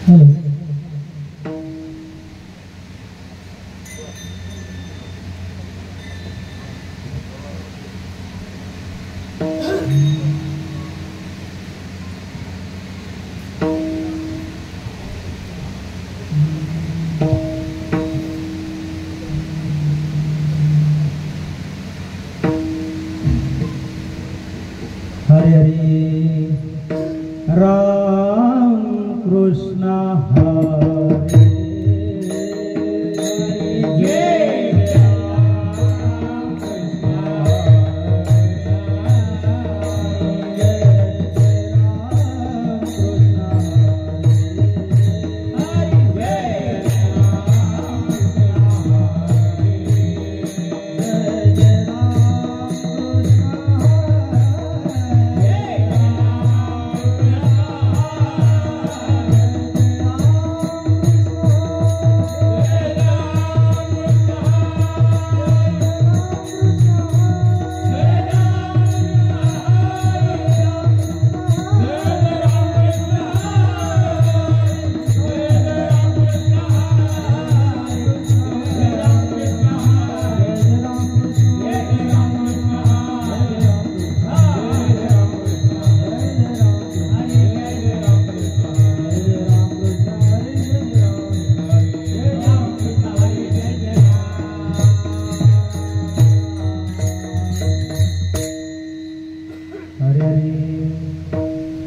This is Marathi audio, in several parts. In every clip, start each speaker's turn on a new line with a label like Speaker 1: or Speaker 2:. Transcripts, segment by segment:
Speaker 1: हरे हरे राम कृष्ण हरे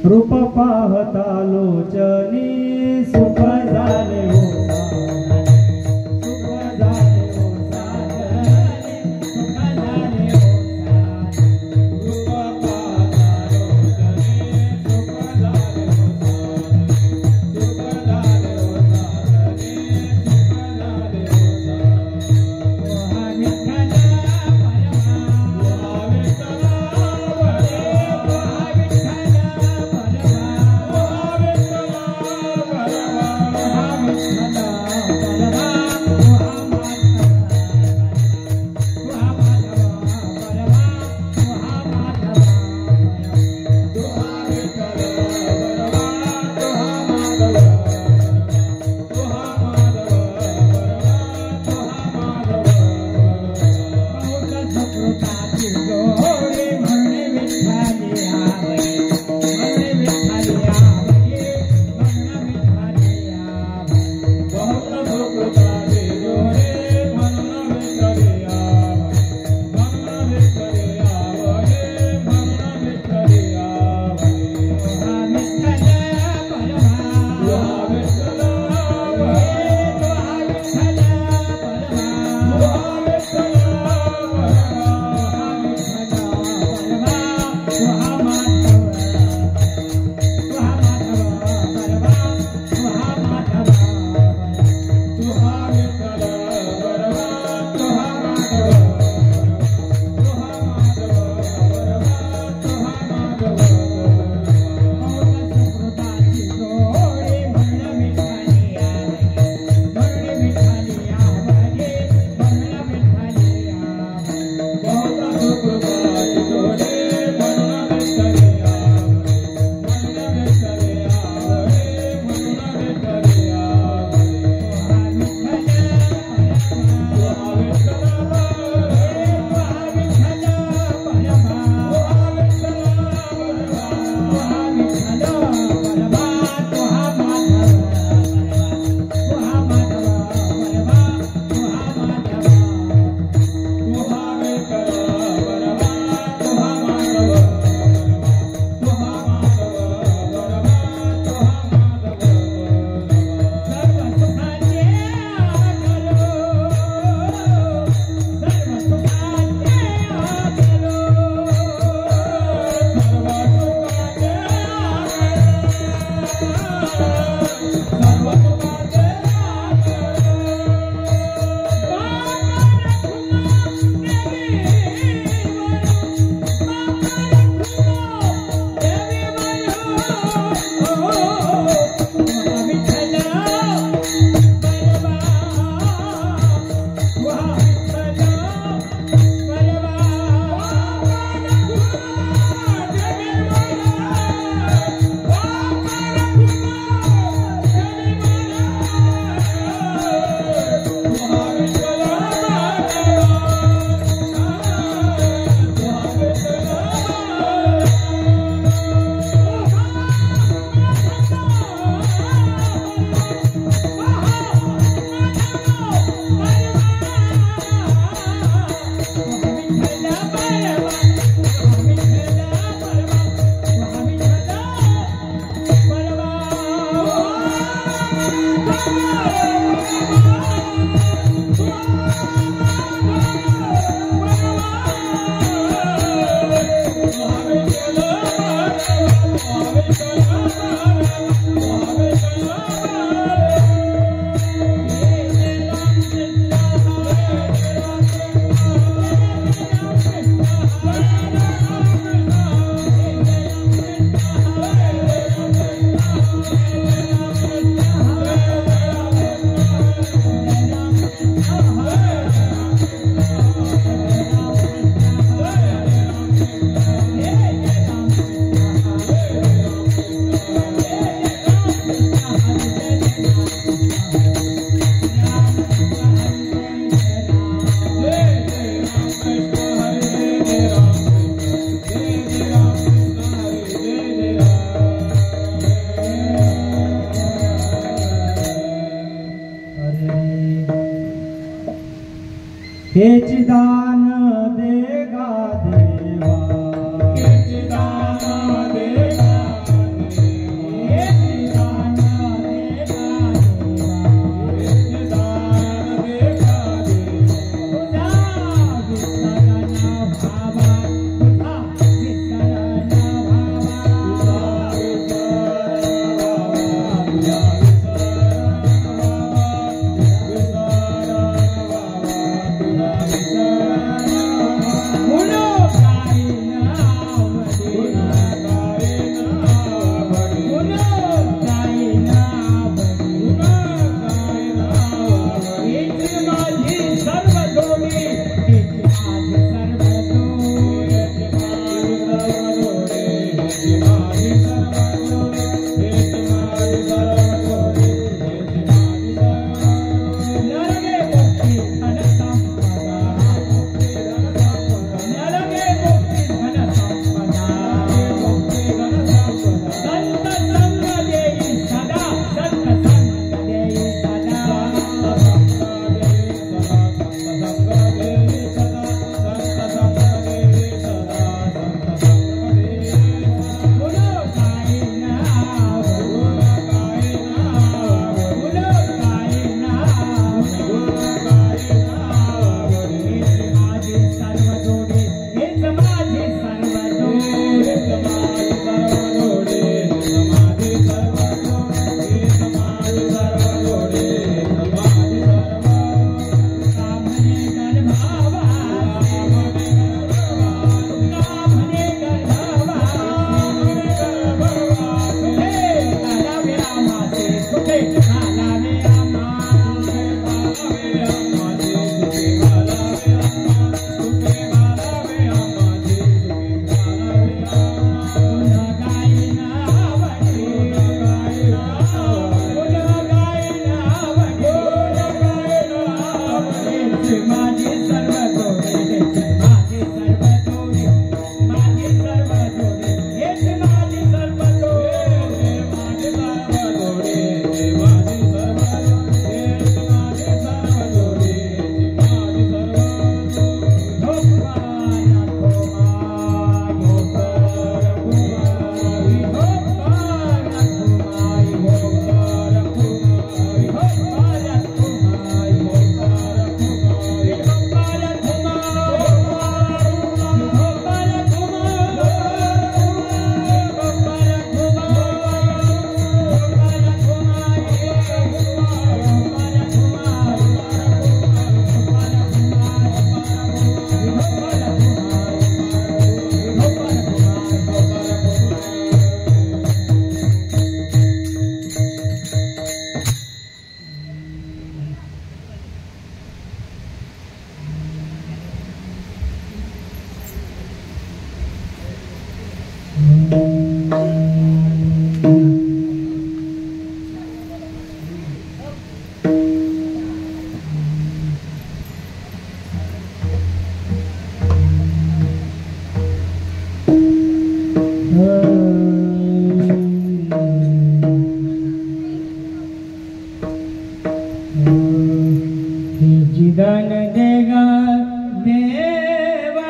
Speaker 1: रूप पाहता लोचनी सुख झाले हो
Speaker 2: Hare
Speaker 1: दान देगा देवा, दान देगा जिदन देगा देवा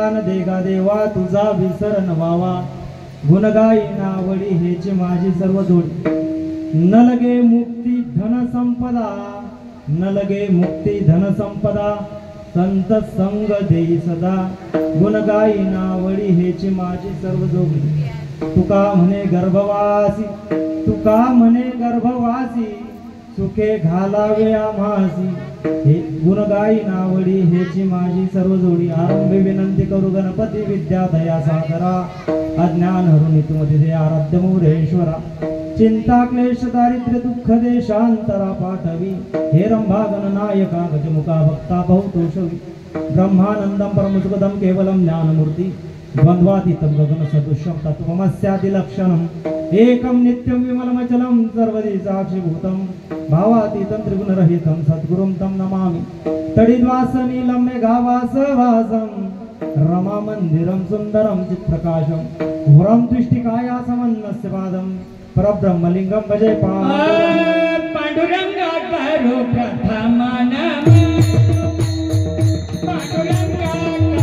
Speaker 1: दान देगा देवा तुझा विसर नवावा गुणगाई नावडी हेची माझी सर्व जोडी न लगे मुक्ती धन संपदा न लगे मुक्ती धन संपदा संत संग देई सदा गुणगाई नावडी हेची माझी सर्व जोडी तुका म्हणे गर्भवासी तुका म्हणे गर्भवासी सुखे घालावे आम्हासी हे गुणगाई नावडी हेची माझी सर्व जोडी आरंभी विनंती करू गणपती विद्या दया सागरा अज्ञान हरुणी तुमती दे आराध्य मुरेश्वरा चिंता क्लेश दारिद्र्य दुःख देशांतरा पाठवी हे रंभा गणनायका गजमुखा भक्ता बहुतोषवी ब्रह्मानंदम परमसुखदम केवलम ज्ञानमूर्ती द्वंद्वातीतं गगन सदृश्यं तत्त्वमस्यादि लक्षणम् एकं नित्यं विमलमचलं सर्वदि साक्षिभूतं भावातीतं त्रिगुणरहितं सद्गुरुं तं नमामि तडिद्वासनीलं मेघावासवासं रमामन्दिरं सुन्दरं चित्प्रकाशं घोरं दृष्टिकाया समन्नस्य पादं परब्रह्मलिंगं भजे
Speaker 2: पांडुरंगा करो प्रथम नमः पांडुरंगा करो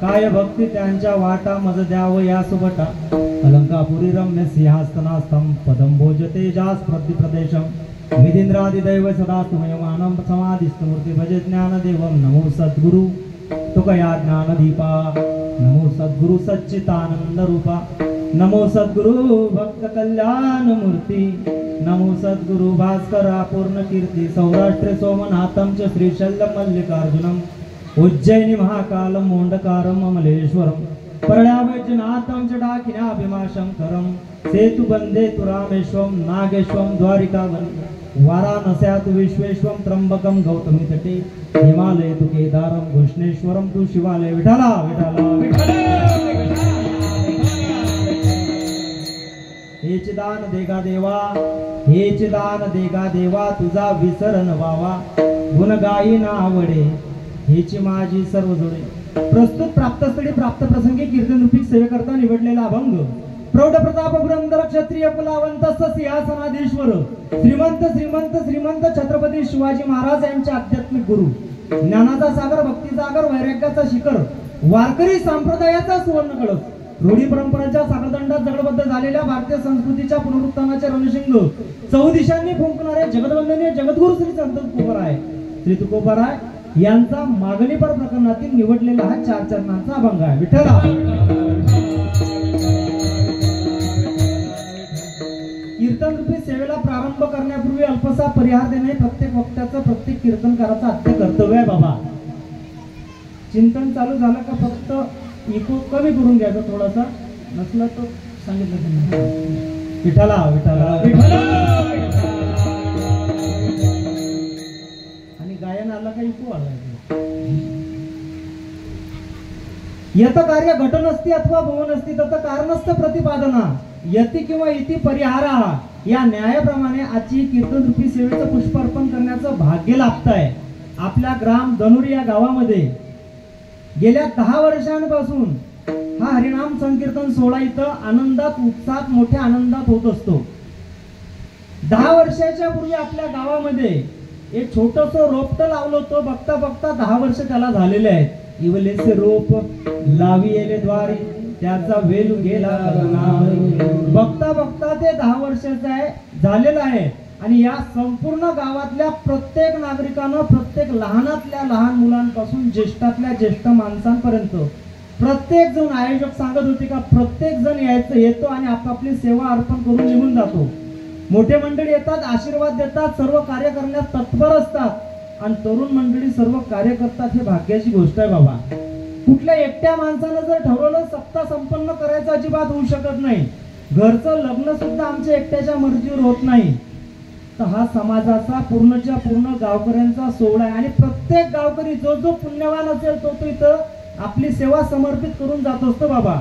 Speaker 1: काय भक्ती त्यांच्या वाटा मज द्याव या सुबटा अलंकापुरी रम्य सिंहासनास्थं पदं भोजते जास प्रदेशम मिदिंद्रादि दैव सदा तुमयमानं समाधिस्तमूर्ति भजे ज्ञानदेवं नमो सद्गुरु तुकया ज्ञानदीपा नमो सद्गुरु सच्चिदानंद रूपा नमो सद्गुरु भक्त कल्याण मूर्ति नमो सद्गुरु भास्करा पूर्ण कीर्ति सौराष्ट्र सोमनाथं च श्रीशैल्यं मल्लिकार्जुनम् उज्जैनी महाकालं मोंडकारं अमलेश्वरं परळ्यावैजनाथं च डाकिन्याभिमाशंकरं सेतुबंधे तु रामेश्वरं नागेश्वरं द्वारिकावनं वाराणस्यात् विश्वेश्वरं त्र्यंबकं गौतमी तटे हिमालये तु केदारं घृष्णेश्वरं तु शिवालय विठला विठला हेच दान देगा देवा हेच दान देगा देवा तुझा विसर नवावा गुणगायी नावडे हेची माझी सर्व जोडे प्रस्तुत प्राप्तस्थळी प्राप्त प्रसंगी कीर्तन रूपी सेवेकरता निवडलेला अभंग प्रौढ प्रताप पुरंदर क्षत्रिय कुलावंत सिंहासनाधीश्वर श्रीमंत श्रीमंत श्रीमंत छत्रपती शिवाजी महाराज यांचे आध्यात्मिक गुरु ज्ञानाचा सागर भक्तीचा सागर वैराग्याचा शिखर वारकरी संप्रदायाचा सुवर्ण कळस रूढी परंपरांच्या सागरदंडात जगडबद्ध झालेल्या भारतीय संस्कृतीच्या पुनरुत्थानाचे रणशिंग चौदिशांनी फुंकणारे जगदवंदनीय जगद्गुरु श्री संत तुकोबराय श्री तुकोबराय यांचा मागणीपर प्रकरणातील निवडलेला हा 4 चरणांचा अभंग आहे विठ्ठला कीर्तन रूपी सेवेला प्रारंभ करण्यापूर्वी अल्पसा परिहार देणे प्रत्येक वक्त्याचं प्रत्येक कीर्तनकाराचं आद्य कर्तव्य आहे बाबा चिंतन चालू झालं का फक्त इको कमी करून घ्यायचं थोडासा नसलं तर सांगितलं विठ्ठला विठ्ठला विठ्ठला काही यत कार्य घटनस्ती अथवा भुवनस्ती तत कारणस्थ प्रतिपादना यती किंवा इति परिहारा या न्यायाप्रमाणे आजची कीर्तन रूपी सेवेचं पुष्प अर्पण करण्याचं भाग्य लाभतंय. आपल्या ग्राम धनुरी या गावामध्ये गेल्या 10 वर्षांपासून हा हरिनाम संकीर्तन सोहळा इथं आनंदात उत्साहात मोठ्या आनंदात होत असतो. 10 वर्षाच्या पूर्वी आपल्या गावामध्ये एक छोटस रोपट लावलं होतं. बघता बघता 10 वर्ष त्याला झालेले आहेत. इवलेसे रोप लावी येले द्वारी त्याचा वेल गेला बघता बघता ते 10 वर्षाचं आहे झालेलं आहे. आणि या संपूर्ण गावातल्या प्रत्येक नागरिकानं प्रत्येक लहानातल्या लहान मुलांपासून ज्येष्ठातल्या ज्येष्ठ माणसांपर्यंत प्रत्येक जण आयोजक सांगत होते का प्रत्येक जण येतो आणि आपापली सेवा अर्पण करून निघून जातो. मोठे मंडळी येतात, आशीर्वाद देतात, सर्व कार्य करण्यात तत्पर असतात आणि तरुण मंडळी सर्व कार्य करतात. हे भाग्याची गोष्ट आहे बाबा. कुठल्या एकट्या माणसानं जर ठरवलं सत्ता संपन्न करायचं अजिबात होऊ शकत नाही. घरचं लग्न सुद्धा आमच्या एकट्याच्या मर्जीवर होत नाही. तर हा समाजाचा पूर्णच्या पूर्ण गावकऱ्यांचा सोहळा आहे आणि प्रत्येक गावकरी जो जो पुण्यवान असेल तो इथं आपली सेवा समर्पित करून जात असतो बाबा.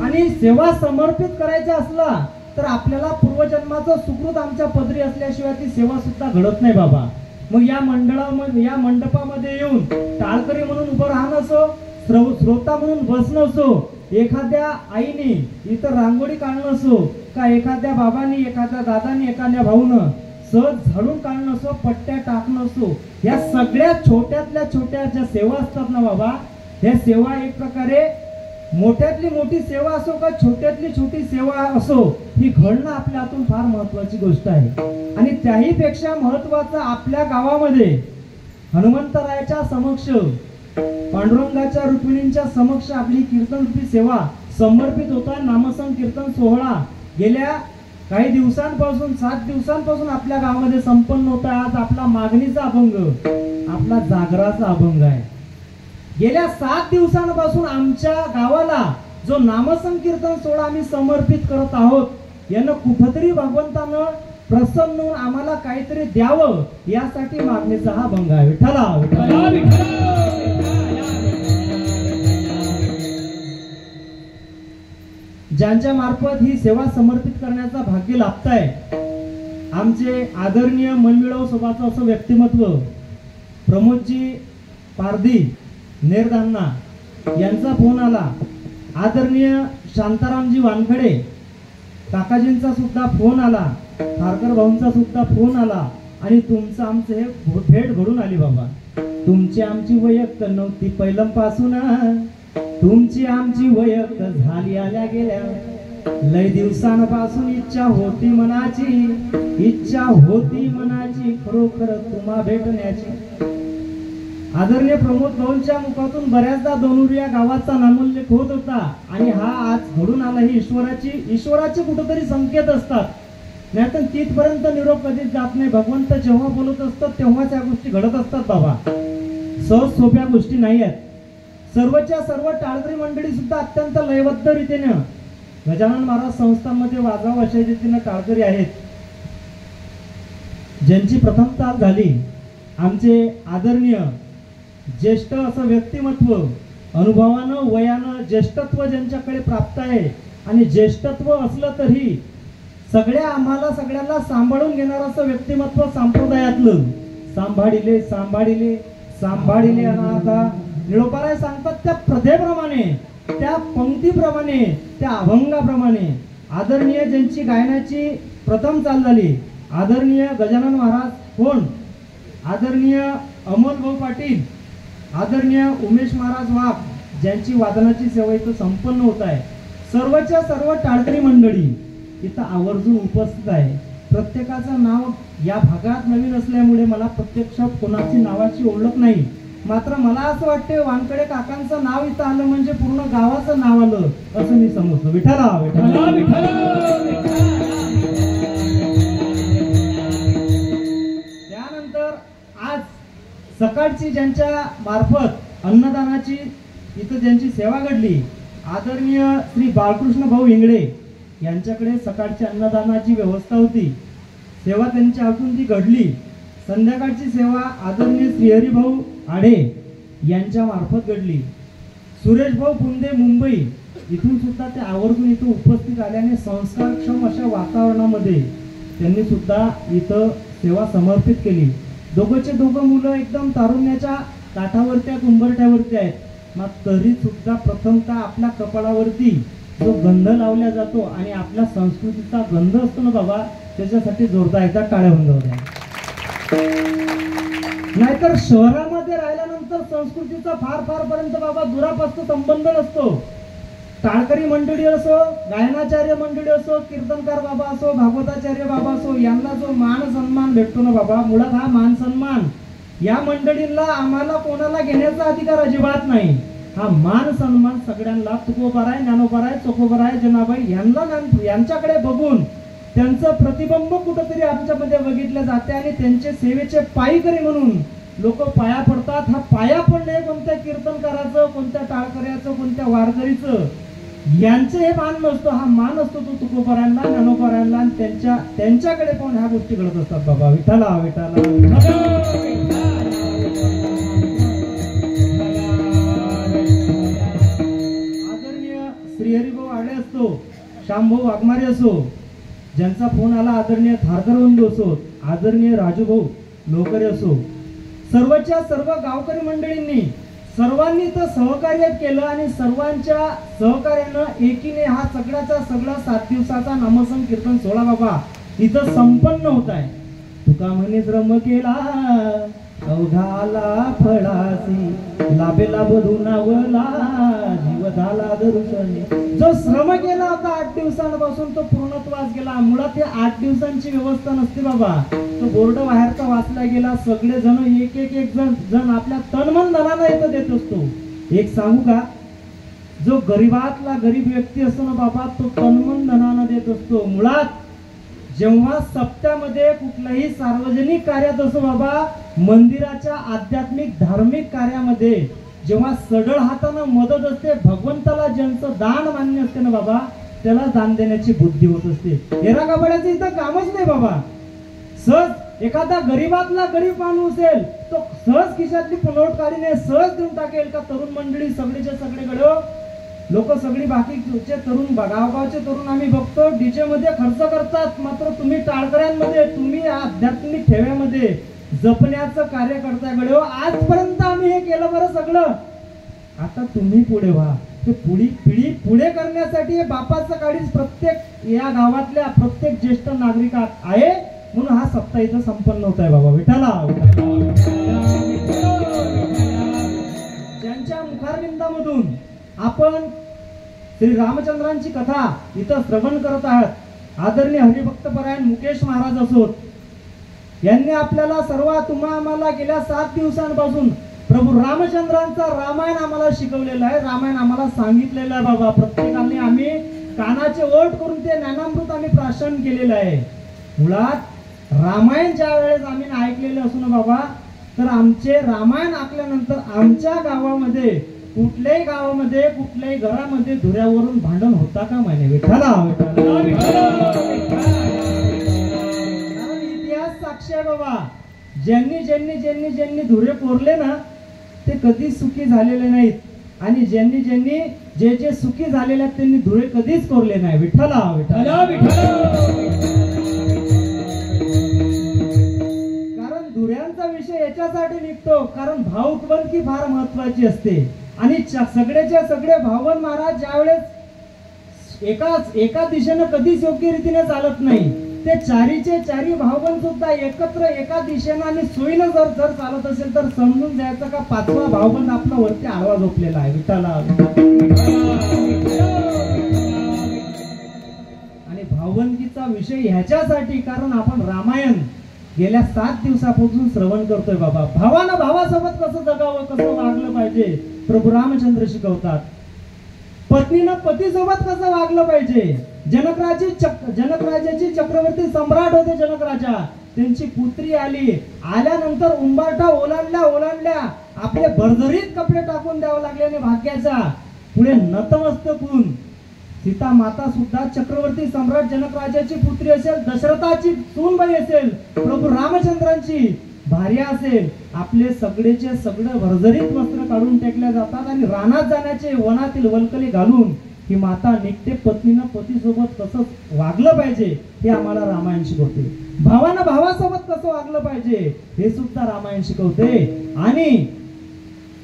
Speaker 1: आणि सेवा समर्पित करायचा असला तर आपल्याला पूर्वजन्माचं सुकृत आमच्या पदरी असल्याशिवाय ती सेवा सुद्धा घडत नाही बाबा. मग या मंडळामध्ये या मंडपामध्ये येऊन टाळकरी म्हणून उभं राहणं असो, श्रोता म्हणून बसणं असो, एखाद्या आईने इथं रांगोळी काढणं असो का एखाद्या बाबांनी एखाद्या दादानी एखाद्या भाऊनं सहज झाडून काढणं असो, पट्ट्या टाकणं असो, या सगळ्या छोट्यातल्या छोट्या ज्या सेवा असतात ना बाबा, ह्या सेवा एक प्रकारे मोठ्यातली मोठी सेवा असो का छोट्यातली छोटी सेवा असो ही घडणं आपल्या हातून फार महत्वाची गोष्ट आहे. आणि त्याही पेक्षा महत्वाचं आपल्या गावामध्ये हनुमंतरायाच्या समक्ष पांडुरंगाच्या रुक्मिणींच्या समक्ष आपली कीर्तन रूपी सेवा समर्पित होता. नामसंकीर्तन सोहळा गेल्या काही दिवसांपासून 7 दिवसांपासून आपल्या गावामध्ये संपन्न होता. आज आपला मागणीचा अभंग, आपला जागराचा अभंग आहे. गेल्या 7 दिवसांपासून आमच्या गावाला जो नामसंकीर्तन सोहळा आम्ही समर्पित करत आहोत यानं कुठंतरी भगवंतानं प्रसन्न होऊन आम्हाला काहीतरी द्यावं यासाठी मागणीचा हा अभंग आहे. विठ्ठला ज्यांच्या मार्फत ही सेवा समर्पित करण्याचा भाग्य लाभताय आमचे आदरणीय मनमिळव सभाचं असं व्यक्तिमत्व प्रमोदजी पारधी नेरदांना यांचा फोन आला. आदरणीय शांतारामजी वानखडे काकाजींचा सुद्धा फोन आला. खारकर भाऊंचा सुद्धा फोन आला आणि तुमचं आमचं हे भेट घडून आली बाबा. तुमची आमची वयक्त नव्हती पहिल्यापासून, तुमची आमची वयक्त झाली आल्या गेल्या. लय दिवसांपासून इच्छा होती मनाची खरोखर तुम्हा भेटण्याची. आदरणीय प्रमोद भाऊंच्या मुखातून बऱ्याचदा दोनुरी या गावाचा नामोल्लेख होत होता आणि हा आज घडून आला. ही ईश्वराचे कुठेतरी संकेत असतात. नाहीतर तिथपर्यंत निरोप कधीच जात नाही. भगवंत जेव्हा बोलत असतात तेव्हाच या गोष्टी घडत असतात बाबा. सहज सोप्या गोष्टी नाही आहेत. सर्वच्या सर्व टाळकरी मंडळी सुद्धा अत्यंत लयबद्ध रीतीने गजानन महाराज संस्थांमध्ये वाजवा अशा रीतीने टाळकरी आहेत. ज्यांची प्रथम तास झाली आमचे आदरणीय ज्येष्ठ असं व्यक्तिमत्व, अनुभवानं वयानं ज्येष्ठत्व ज्यांच्याकडे प्राप्त आहे आणि ज्येष्ठत्व असलं तरी आम्हाला सगळ्यांना सांभाळून घेणार असं व्यक्तिमत्व संप्रदायातलं सांभाळिले अनाथा निळोपाराय सांगतात त्या प्रथेप्रमाणे, त्या पंक्तीप्रमाणे, त्या अभंगाप्रमाणे आदरणीय ज्यांची गायनाची प्रथम चाल झाली आदरणीय गजानन महाराज कोण, आदरणीय अमोल भाऊ पाटील, आदरणीय उमेश महाराज वाघ ज्यांची वादनाची सेवा इथं संपन्न होत आहे. सर्वच्या सर्व टाळकरी मंडळी इथं आवर्जून उपस्थित आहे. प्रत्येकाचं नाव या भागात नवीन असल्यामुळे मला प्रत्यक्षात कोणाची नावाची ओळख नाही. मात्र मला असं वाटते वानकडे काकांचं नाव इथं आलं म्हणजे पूर्ण गावाचं नाव आलं असं मी समजतो. विठ्ठला त्यानंतर आज सकाळची ज्यांच्या मार्फत अन्नदानाची इथं ज्यांची सेवा घडली आदरणीय श्री बाळकृष्ण भाऊ इंगळे यांच्याकडे सकाळच्या अन्नदानाची व्यवस्था होती. सेवा त्यांच्या हातून ती घडली. संध्याकाळची सेवा आदरणीय श्रीहरिभाऊ आढे यांच्या मार्फत घडली. सुरेश भाऊ पुंदे मुंबई इथून सुद्धा ते आवर्जून इथं उपस्थित आल्याने संस्कारक्षम अशा वातावरणामध्ये त्यांनी सुद्धा इथं सेवा समर्पित केली. दोघंचे दोघं मुलं एकदम तारुण्याच्या काठावरती आहेत, उंबरठ्यावरती आहेत. मग तरी सुद्धा प्रथमतः आपल्या कपाळावरती जो गंध लावला जातो आणि आपल्या संस्कृतीचा गंध असतो ना बाबा, त्याच्यासाठी जोरदार एकदा टाळ्या होऊन जाऊ द्या. नाहीतर शहरामध्ये राहिल्यानंतर संस्कृतीचा फार फारपर्यंत बाबा दुरापास्त संबंध नसतो. टाळकरी मंडळी असो, गायनाचार्य मंडळी असो, कीर्तनकार बाबा असो, भागवताचार्य बाबा असो, यांना जो मान सन्मान भेटतो ना बाबा, मुळात हा मान सन्मान या मंडळींना आम्हाला कोणाला घेण्याचा अधिकार अजिबात नाही. हा मान सन्मान सगळ्यांना तुकोबाराय, ज्ञानोबाराय, चोखोबाराय, जनाबाई यांच्याकडे बघून त्यांचं प्रतिबिंब कुठंतरी आमच्यामध्ये बघितलं जाते आणि त्यांचे सेवेचे पायीकरी म्हणून लोक पाया पडतात. हा पाया पडणे कोणत्या कीर्तनकाराचं, कोणत्या टाळकऱ्याचं, कोणत्या वारकरीचं यांचे हे मान नसतो. हा मान असतो तो तुकोबारायांना, ज्ञानोबारायांना आणि त्यांच्याकडे पाहून ह्या गोष्टी घडत असतात बाबा. विठ्ठला विठ्ठला. श्रीहरिभाऊ आढे असतो, श्यामभाऊ वाघमारे असो, ज्यांचा फोन आला आदरणीय थारकर बंधू असो, आदरणीय राजूभाऊ लोकरे असो, सर्वच्या सर्व गावकरी मंडळींनी सर्वांनी तर सहकार्य केलं आणि सर्वांच्या सहकार्यानं एकीने हा सगळ्याचा सगळा 7 दिवसाचा नामसंकीर्तन सोहळा बाबा इथं संपन्न होत आहे. तुका म्हणे श्रम केला अवघाला फळासी, लाभे लाभ धुनावला जीव झाला दर्शनी. जो श्रम केला होता 8 दिवसांपासून तो पूर्णत्वास गेला. मुळात हे 8 दिवसांची व्यवस्था नसते बाबा. तो बोर्ड बाहेरचा वाचला गेला. सगळे जण एक जण आपल्या तनमन धनानं इथं देत असतो. एक सांगू का, जो गरीबातला गरीब व्यक्ती असतो ना बाबा, तो तनमन धनानं देत असतो. मुळात जेव्हा सप्त्यामध्ये कुठल्याही सार्वजनिक कार्यात असो बाबा, मंदिराच्या आध्यात्मिक धार्मिक कार्यामध्ये जेव्हा सडळ हातानं मदत असते, भगवंताला ज्यांचं दान मान्य असते ना बाबा, त्याला दान देण्याची बुद्धी होत असते. एरा गाबड्याचं इथं कामच नाही बाबा. सहज एखादा गरीबातला गरीब माणूस असेल, तो सहज खिशातली नोट काढीने सहज देऊन टाकेल का. तरुण मंडळी सगळेचे सगळीकडे लोक सगळी बाकीचे तरुण, गावगावचे तरुण आम्ही बघतो डीजे मध्ये खर्च करतात. मात्र तुम्ही टाळकऱ्यांमध्ये, तुम्ही आध्यात्मिक ठेव्यामध्ये जपण्याचं कार्य करताय गड्यो. आजपर्यंत आम्ही हे केलं बरं सगळं. आता तुम्ही पुढे व्हा. ते पिढी पुढे करण्यासाठी बापाचं काळीच प्रत्येक या गावातल्या प्रत्येक ज्येष्ठ नागरिकात आहे. म्हणून हा सप्ताह इथं संपन्न होत आहे बाबा. विठ्ठला. ज्यांच्या मुखारविंदामधून आपण श्री रामचंद्रांची कथा इथं श्रवण करत आहात, आदरणीय हरिभक्तपरायण मुकेश महाराज असोत, यांनी आपल्याला सर्व आम्हाला गेल्या 7 दिवसांपासून प्रभू रामचंद्रांचा रामायण आम्हाला शिकवलेला आहे. रामायण आम्हाला सांगितलेलं आहे बाबा. प्रत्येकाने आम्ही कानाचे ओठ करून ते ज्ञानामृत आम्ही प्राशन केलेलं आहे. मुळात रामायण ज्या वेळेस आम्ही ऐकलेलं असू ना बाबा, तर आमचे रामायण ऐकल्यानंतर आमच्या गावामध्ये, कुठल्याही गावामध्ये, कुठल्याही घरामध्ये धुऱ्यावरून भांडण होता का माने. विठ्ठला. कारण इतिहास साक्षी आहे बाबा. ज्यांनी धुरे कोरले ना, ते कधीच सुखी झालेले नाहीत. आणि ज्यांनी जे सुखी झालेले आहेत त्यांनी धुरे कधीच कोरले नाही. विठ्ठला. कारण धुऱ्यांचा विषय याच्यासाठी निघतो, कारण भावुकवंती फार महत्वाची असते. आणि सगळेच्या सगळे भावन महाराज ज्यावेळेस एका दिशेनं कधीच योग्य रीतीने चालत नाही. ते चारीचे चारी भावबंद सुद्धा एकत्र एका दिशेनं आणि सोयीनं जर चालत असेल तर समजून जायचं का 5वा भावबंद आपला वरती आडवा झोपलेला आहे. विठ्ठला. आणि भावबंदीचा विषय ह्याच्यासाठी, कारण आपण रामायण गेल्या 7 दिवसापासून श्रवण करतोय बाबा. भावानं भावासोबत कसं जगावं, कसं वागलं पाहिजे प्रभू रामचंद्र शिकवतात. पत्नीनं पतीसोबत कसं वागलं पाहिजे. जनकराजाची चक्रवर्ती सम्राट होते जनक राजा. त्यांची पुत्री आल्यानंतर उंबरठा ओलांडल्या आपले भरभरीत कपडे टाकून द्यावं लागल्याने भाग्याचा पुढे नतमस्तक होऊन सीता माता सुद्धा चक्रवर्ती सम्राट जनक राजाची पुत्री असेल, दशरथाची सूनबाई असेल, प्रभू रामचंद्रांची भार्या असेल, आपले सगळेचे सगळं भरजरीत वस्त्र काढून टेकल्या जातात आणि रानात जाण्याचे वनातील वल्कली घालून ही माता निघते. पत्नीनं पतीसोबत कसं वागलं पाहिजे हे आम्हाला रामायण शिकवते. भावानं भावासोबत कसं वागलं पाहिजे हे सुद्धा रामायण शिकवते. आणि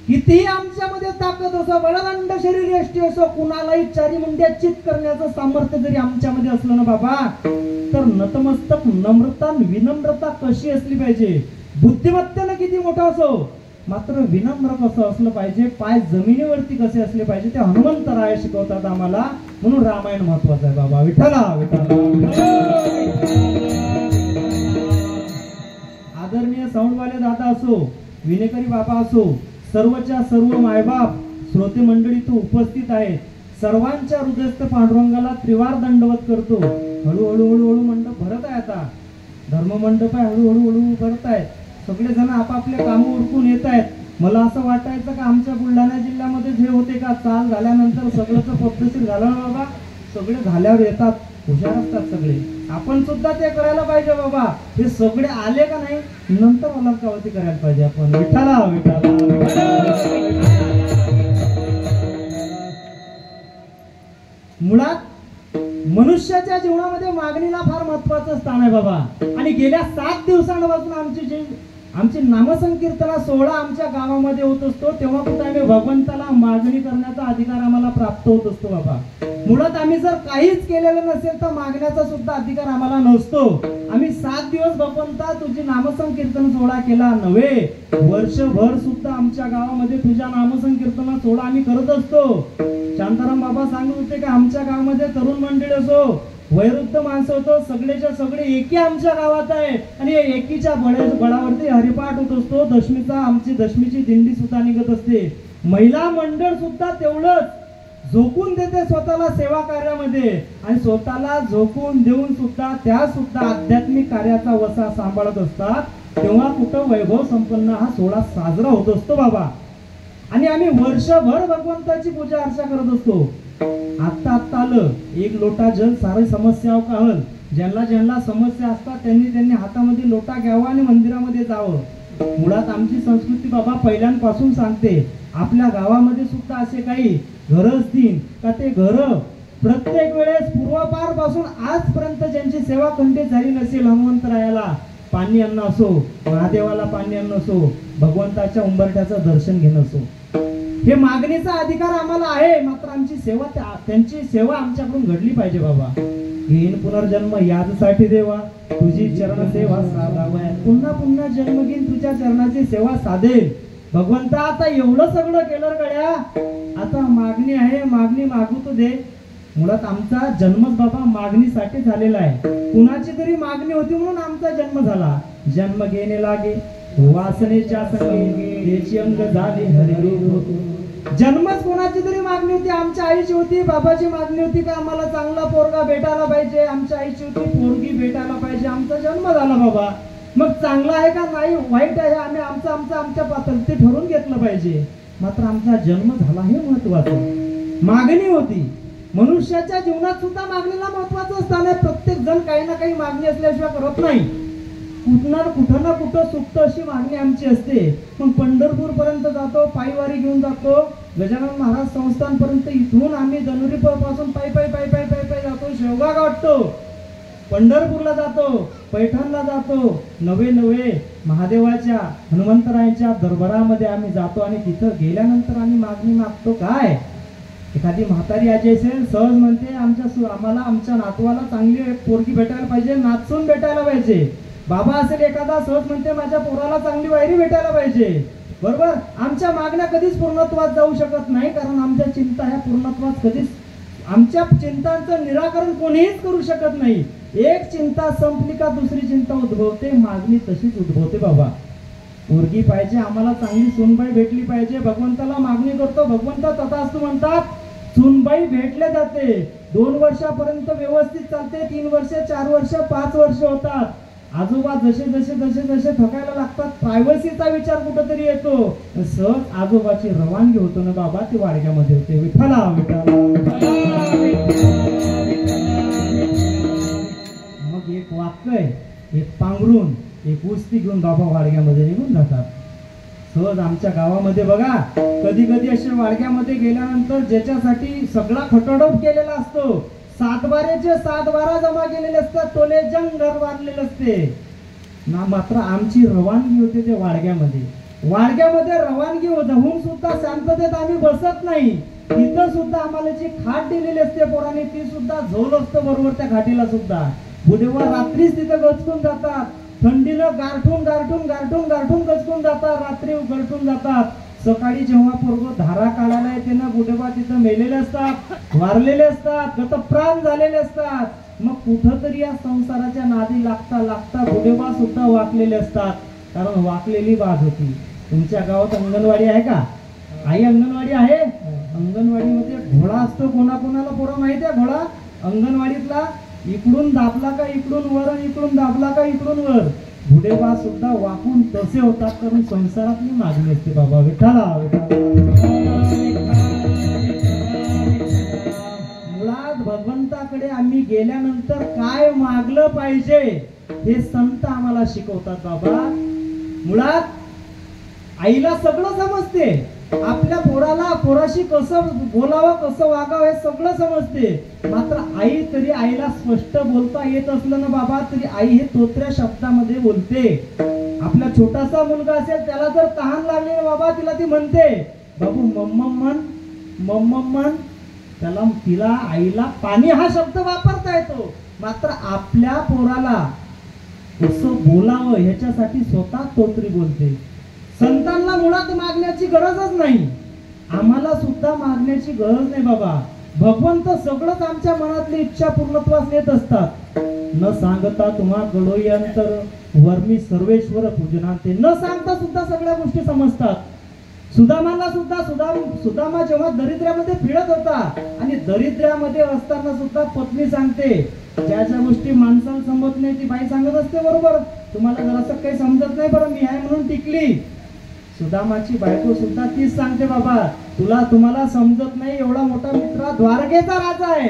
Speaker 1: कितीही आमच्यामध्ये ताकद असो, बळदंड शरीर यष्टी असो, कुणालाही चारी मुंड्या चित करण्याचं सामर्थ्य जरी आमच्यामध्ये असलं ना बाबा, तर नतमस्तक नम्रता विनम्रता कशी असली पाहिजे. बुद्धिमत्तेनं किती मोठा असो, मात्र विनम्र कसं असलं पाहिजे, पाय जमिनीवरती कसे असले पाहिजे, ते हनुमंतराय शिकवतात आम्हाला. म्हणून रामायण महत्वाचं आहे बाबा. विठ्ठला विठ्ठला. आदरणीय साऊंडवाले दादा असो, विनेकरी बाबा असो, सर्वच्या सर्व मायबाप श्रोते मंडळी तो उपस्थित आहेत. सर्वांच्या हृदयस्थ पांडुरंगाला त्रिवार दंडवत करतो. हळूहळू हळूहळू मंडप भरत आहे. आता धर्म मंडप आहे, हळूहळू हळूहळू भरत आहेत. सगळेजण आपापले काम उरकून येत आहेत. मला असं वाटायचं का आमच्या बुलढाणा जिल्ह्यामध्ये जे होते का, चाल झाल्यानंतर सगळंच पद्धतशीर झालं ना बाबा. सगळे झाल्यावर येतात, हुशार असतात सगळे. आपण सुद्धा ते करायला पाहिजे बाबा. हे सगळे आले का नाही, नंतर अलंकावती करायला पाहिजे आपण. विठ्ठला विठ्ठला. मुळात मनुष्याच्या जीवनामध्ये मागणीला फार महत्वाचं स्थान आहे बाबा. आणि गेल्या 7 दिवसांपासून आमची नामसंकीर्तना सोहळा आमच्या गावामध्ये होत असतो. तेव्हा कुठे आम्ही भगवंताला मागणी करण्याचा अधिकार आम्हाला प्राप्त होत असतो बाबा. मुळात आम्ही जर काहीच केलेलं नसेल तर मागण्याचा सुद्धा अधिकार आम्हाला नसतो. आम्ही 7 दिवस भगवंता तुझी नामसंकीर्तन सोहळा केला नव्हे, वर्षभर सुद्धा आमच्या गावामध्ये तुझ्या नामसंकीर्तन सोहळा आम्ही करत असतो. शांताराम बाबा सांगत होते की आमच्या गावामध्ये तरुण मंडळी असो, वयोवृद्ध माणसं होतो, सगळेच्या सगळे एकी आमच्या गावात आहे. आणि एकीच्या बळावरती हरिपाठ होत असतो. आमची दशमीची दिंडी सुद्धा निघत असते. महिला मंडळ सुद्धा तेवढंच झोकून देते स्वतःला सेवा कार्यामध्ये. आणि स्वतःला झोकून देऊन सुद्धा त्या सुद्धा आध्यात्मिक कार्याचा वसा सांभाळत असतात. तेव्हा कुठं वैभव संपन्न हा सोहळा साजरा होत असतो बाबा. आणि आम्ही वर्षभर भगवंताची पूजा अर्चा करत असतो. आता आलं एक लोटा जल सारे समस्या काहल. ज्यांना समस्या असतात त्यांनी हातामध्ये लोटा घ्यावा आणि मंदिरामध्ये जावं. मुळात आमची संस्कृती बाबा पहिल्यांपासून सांगते, आपल्या गावामध्ये सुद्धा असे काही घर असतील का ते घर प्रत्येक वेळेस पूर्वापार पासून आजपर्यंत ज्यांची सेवा खंडित झाली नसेल, हनुमंतरायाला पाणी अन्न असो, महादेवाला पाणी अन्न असो, भगवंताच्या उंबरठ्याचं दर्शन घेणं असो, हे मागणीचा अधिकार आम्हाला आहे. मात्र आमची सेवा त्यांची सेवा आमच्याकडून घडली पाहिजे बाबा. घेईन पुनर्जन्म यासाठी देवा, तुझी चरण सेवा साधावया. पुन्हा पुन्हा जन्म घेईन तुझ्या चरणाची सेवा साधेल. भगवंता आता एवढं सगळं केलं गड्या, आता मागणी आहे, मागणी मागू तो दे. मुळात आमचा जन्मच बाबा मागणीसाठी झालेला आहे. कुणाची तरी मागणी होती म्हणून आमचा जन्म झाला. जन्म घेणे लागे वासनेच्या संगे, त्याची अंग झाले हरिरूप. जन्मच कोणाची तरी मागणी होती. आमच्या आईची होती, बाबाची मागणी होती का आम्हाला चांगला पोरगा भेटायला पाहिजे. आमच्या आईची होती पोरगी भेटायला पाहिजे. आमचा जन्म झाला बाबा. मग चांगला आहे का नाही वाईट आहे आम्ही आमच्या पातळीत ठरवून घेतलं पाहिजे. मात्र आमचा जन्म झाला हे महत्वाचं. मागणी होती. मनुष्याच्या जीवनात सुद्धा मागणीला महत्वाचं स्थान आहे. प्रत्येक जण काही ना काही मागणी असल्याशिवाय करत नाही. कुठं ना कुठं सुप्त अशी मागणी आमची असते. मग पंढरपूर पर्यंत जातो, पायवारी घेऊन जातो, गजानन महाराज संस्थान पर्यंत. इथून आम्ही जनवरी पासून पायी जातो, शेवगा गाठतो, पंढरपूरला जातो, पैठणला जातो. नवे महादेवाच्या हनुमंतरायांच्या दरबारामध्ये आम्ही जातो. आणि तिथं गेल्यानंतर आम्ही मागणी मागतो काय. एखादी म्हातारी आजी असेल, सहज म्हणते आम्हाला आमच्या नातवाला चांगली पोरगी भेटायला पाहिजे, नातसून भेटायला पाहिजे. बाबा असेल एखादा, सहज म्हणते माझ्या पोराला चांगली वायरी भेटायला पाहिजे. बरोबर. आमच्या मागण्या कधीच पूर्णत्वात जाऊ शकत नाही, कारण आमच्या चिंता ह्या पूर्णत्वात कधीच, आमच्या चिंतांचं निराकरण कोणीच करू शकत नाही. एक चिंता संपली का दुसरी चिंता उद्भवते. मागणी तशीच उद्भवते बाबा. पोरगी पाहिजे, आम्हाला चांगली सूनबाई भेटली पाहिजे. भगवंताला मागणी करतो, भगवंत तथास्तु म्हणतात. सूनबाई भेटले जाते. 2 वर्षापर्यंत व्यवस्थित चालते. 3 वर्ष, 4 वर्ष, 5 वर्ष होतात. आजोबा जसे थकायला लागतात, प्रायव्हसीचा विचार कुठेतरी येतो. सहज आजोबाची रवानगी होतो ना बाबा, ती वाडग्यामध्ये होते. विठ्ठला विठ्ठला. मग एक वाक्य आहे, एक पांघरून एक उस्ती घेऊन बाबा वाडग्यामध्ये निघून जातात. सहज आमच्या गावामध्ये बघा कधी कधी असे वाडग्यामध्ये गेल्यानंतर ज्याच्यासाठी सगळा खटोडोप केलेला असतो, 7 बारेचे 7 बारा जमा केलेले असतात, तोले जंगर बांधलेले असते ना. मात्र आमची रवानगी होते ते वाडग्यामध्ये रवानगी होऊन सुद्धा शांततेत आम्ही बसत नाही. तिथं सुद्धा आम्हाला जी खाट दिलेली असते पोरांनी ती सुद्धा झोल असतं बरोबर त्या खाटीला सुद्धा. बुधवार रात्रीच तिथं गचकून जातात, थंडीनं गारठून गचकून जातात, रात्री गळटून जातात. सकाळी जेव्हा पोरगं धारा काढायला येते ना बुधवा तिथं मेलेले असतात, वारलेले असतात, गतप्राण झालेले असतात. मग कुठंतरी या संसाराच्या नादी लागता बुधवा सुद्धा वाकलेले असतात, कारण वाकलेली बाज होती. तुमच्या गावात अंगणवाडी आहे का? आई अंगणवाडी आहे. अंगणवाडीमध्ये घोडा असतो, कोणाकोणाला पोरं माहिती आहे घोडा? अंगणवाडीतला इकडून दाबला का इकडून वर आणि इकडून दाबला का इकडून वर. बुडेबा सुद्धा वाकून तसे होतात, कारण संसारातली मागणी असते बाबा. विठाला मुळात भगवंताकडे आम्ही गेल्यानंतर काय मागलं पाहिजे हे संत आम्हाला शिकवतात बाबा. मुळात आईला सगळं समजते, आपल्या पोराशी कसं बोलावं कसं वागावं हे सगळं समजते. मात्र आई तरी आईला स्पष्ट बोलता येत असलं ना बाबा तरी आई हे तोत्र्या शब्दामध्ये बोलते. आपला छोटासा मुलगा असेल त्याला जर तहान लागली ना बाबा तिला ती म्हणते बाबू मम्मम म्हण. तिला आईला पाणी हा शब्द वापरता येतो. मात्र आपल्या पोराला कसं बोलावं ह्याच्यासाठी स्वतः तोत्री बोलते. संतांना मुळात मागण्याची गरजच नाही, आम्हाला सुद्धा मागण्याची गरज नाही बाबा. भगवंत सगळंच आमच्या मनातली इच्छा पूर्णत्वास नेत असतात. न सांगता तुम्हा घडोई अंतर वर्मी सर्वेश्वर पूजनांते. न सांगता सुद्धा सगळ्या गोष्टी समजतात. सुदामाला सुद्धा सुदामा जेव्हा दरिद्र्यामध्ये फिरत होता आणि दरिद्र्यामध्ये असताना सुद्धा पत्नी सांगते, ज्या ज्या गोष्टी माणसाला समजत नाही ती बाई सांगत असते बरोबर. तुम्हाला जरासं काही समजत नाही बरं मी आहे म्हणून टिकली. सुदामाची बायको सुद्धा तीच सांगते बाबा तुम्हाला समजत नाही, एवढा मोठा मित्र द्वारकेचा राजा आहे,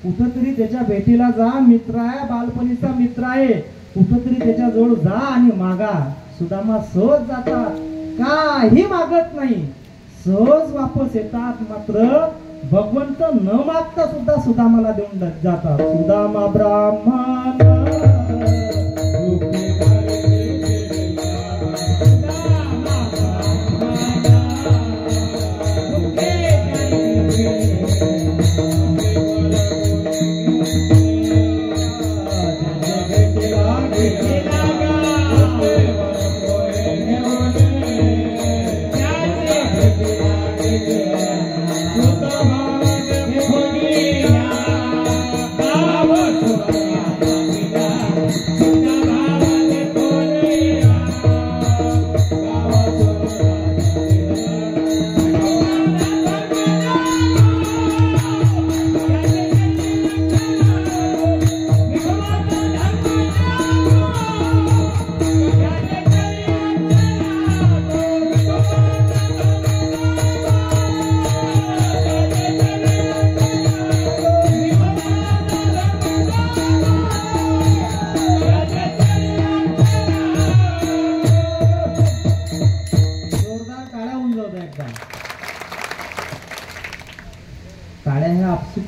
Speaker 1: कुठंतरी त्याच्या भेटीला जा. मित्र आहे, बालपणीचा मित्र आहे, कुठंतरी त्याच्या जवळ जा आणि मागा. सुदामा सहज जातात, काही मागत नाही, सहज वापस येतात. मात्र भगवंत न मागता सुद्धा सुदामाला देऊन जातात. सुदामा ब्राह्मण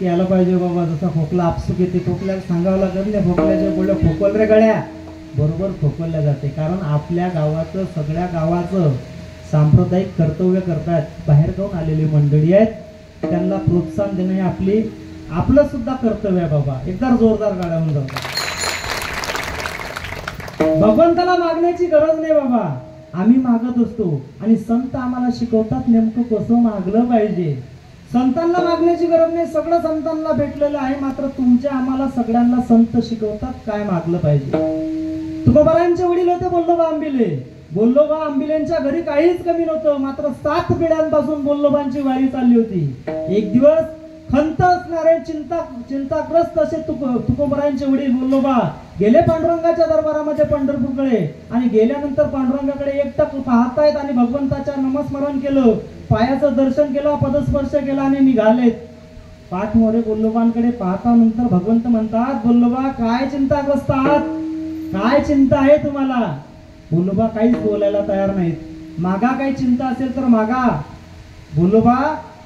Speaker 1: यायला पाहिजे बाबा. जसा खोकला आपसूक येते, खोकल्याला सांगावं लागत नाही, खोकल्याच्या बोलल्या खोकल रे गळ्या बरोबर खोकलल्या जाते. कारण आपल्या गावाचं सगळ्या गावाचं सांप्रदायिक कर्तव्य करतात. बाहेर गावून आलेली मंडळी आहेत, त्यांना प्रोत्साहन देणं हे आपलं सुद्धा कर्तव्य आहे बाबा. एकदा जोरदार गाड्या होऊन जातात. भगवंताला मागण्याची गरज नाही बाबा, आम्ही मागत असतो आणि संत आम्हाला शिकवतात नेमकं कसं मागलं पाहिजे. संतांना मागण्याची गरज नाही, सगळं संतांना भेटलेलं आहे. मात्र तुमच्या आम्हाला सगळ्यांना संत शिकवतात काय मागलं पाहिजे. तुकोबारायांचे वडील होते बोल्लोबा आंबिलेंच्या घरी काहीच कमी नव्हतं. मात्र 7 पिढ्यांपासून बोल्लोबांची वारी चालली होती. एक दिवस खंत असणारे चिंताग्रस्त असे तुकोबारायांचे वडील बोल्लोबा गेले पांडुरंगाच्या दरबारामध्ये पंढरपूरकडे. आणि गेल्यानंतर पांडुरंगाकडे एकटक पाहतायत आणि भगवंताच्या नामस्मरण केलं, पायाचं दर्शन केलं, पदस्पर्श केला आणि निघालेत. पाठमोरे बोल्लोबांकडे पाहता नंतर भगवंत म्हणतात, बोल्लोबा काय चिंताग्रस्त आहात? काय चिंता आहे तुम्हाला? भोलोबा काहीच बोलायला तयार नाहीत. मागा काही चिंता असेल तर मागा. भोलोबा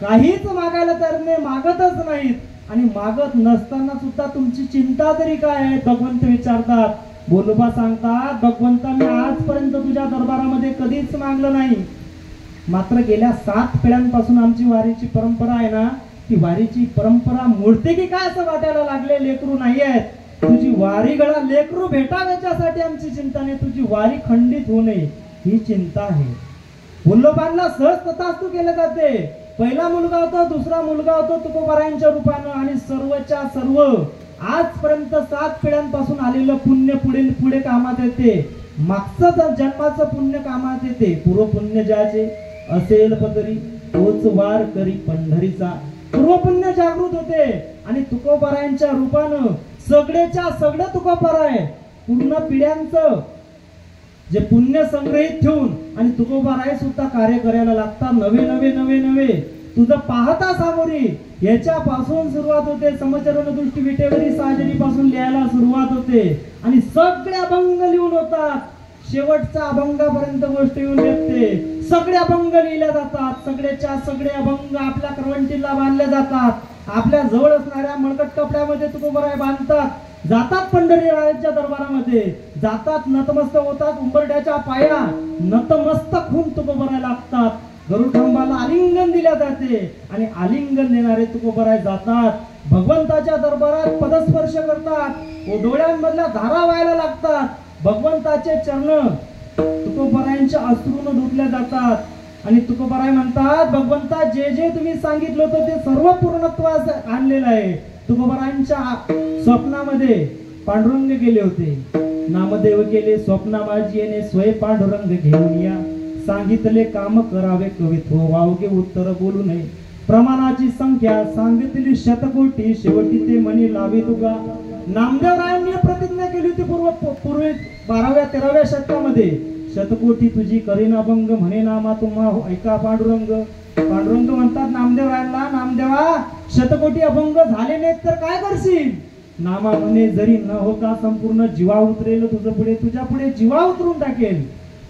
Speaker 1: काहीच मागायला तयार नाही, मागतच नाहीत. आणि मागत नसताना सुद्धा तुमची चिंता तरी काय आहे भगवंत विचारतात. भोलोबा सांगतात, भगवंता मी आजपर्यंत तुझ्या दरबारामध्ये कधीच मागलं नाही. मात्र गेल्या 7 पिढ्यांपासून आमची वारीची परंपरा आहे ना, ती वारीची परंपरा मोडते की काय असं वाटायला लागले. लेकरू नाही आहेत. तुझी वारी गळा लेकरू भेटाव्याच्यासाठी आमची चिंता नाही, तुझी वारी खंडित होऊ नये ही चिंता आहे. भोलोबांना सहज तथास्तु केलं जाते. पहिला मुलगा होता, दुसरा मुलगा होता तुकोबारायांच्या रूपानं. आणि सर्वच्या सर्व आजपर्यंत 7 पिढ्यांपासून आलेलं पुण्य पुढे कामात येते. मागचं जन्माचं पुण्य कामात येते. पूर्व पुण्य ज्याचे असेल पदरी तोच वार करी पंढरीचा. पूर्व पुण्य जागृत होते आणि तुकोबारायांच्या रूपानं सगळेच्या सगळं तुकोबाराय पूर्ण पिढ्यांचं जे पुण्य संग्रहित ठेवून आणि तुकोबाराय सुद्धा कार्य करायला लागतात. नवे नवे नवे नवे तुझं पाहता सामोरी याच्यापासून सुरुवात होते. समचरण दृष्टी विटेवरी साजरी पासून लिहायला सुरुवात होते आणि सगळे अभंग लिहून होतात. शेवटचा अभंगापर्यंत गोष्ट येऊन येते. सगळे अभंग लिहिले जातात. सगळेच्या सगळे अभंग आपल्या करवंटीला बांधले जातात. आपल्या जवळ असणाऱ्या मळकट कपड्यामध्ये तुकोबाराय बांधतात. जातात पंढरीरायाच्या दरबारामध्ये, जातात नतमस्तक होतात. उंबरठ्याच्या पाया नतमस्तक होऊन तुकोबाराय लागतात. गरुडखांबाला आलिंगन दिल्या जाते आणि आलिंगन देणारे तुकोबाराय जातात. भगवंताच्या दरबारात पदस्पर्श करतात. डोळ्यांमधल्या धारा व्हायला लागतात. भगवंताचे चरण तुकोबारायांच्या अश्रूने धुतले जातात. आणि तुकोबाराय म्हणतात, भगवंता जे जे तुम्ही सांगितलं होतं ते सर्व पूर्णत्वास आणलेलं आहे. तुकोबारायांच्या स्वप्नामध्ये पांडुरंग गेले होते. नामदेव केले स्वप्ना माझी येणे स्वय पांडुरंग घेऊन या. सांगितले काम करावे कवित्व वावगे उत्तर बोलू नये. प्रमाणाची संख्या सांगितली शतकोटी शेवटी ते म्हणी लावे तुगा. नामदेवरायांनी प्रतिज्ञा केली होती पूर्वी 12व्या-13व्या शतकामध्ये. शतकोटी तुझी करीन अभंग म्हणे नामा तुम्हा ऐका पांडुरंग. पांडुरंग म्हणतात नामदेवरायांना, नामदेवा शतकोटी अभंग झाले नाहीत तर काय करशील? नामा म्हणे जरी न होता संपूर्ण जीवा उतरेल तुझं पुढे, तुझ्या पुढे जीवा उतरून टाकेल.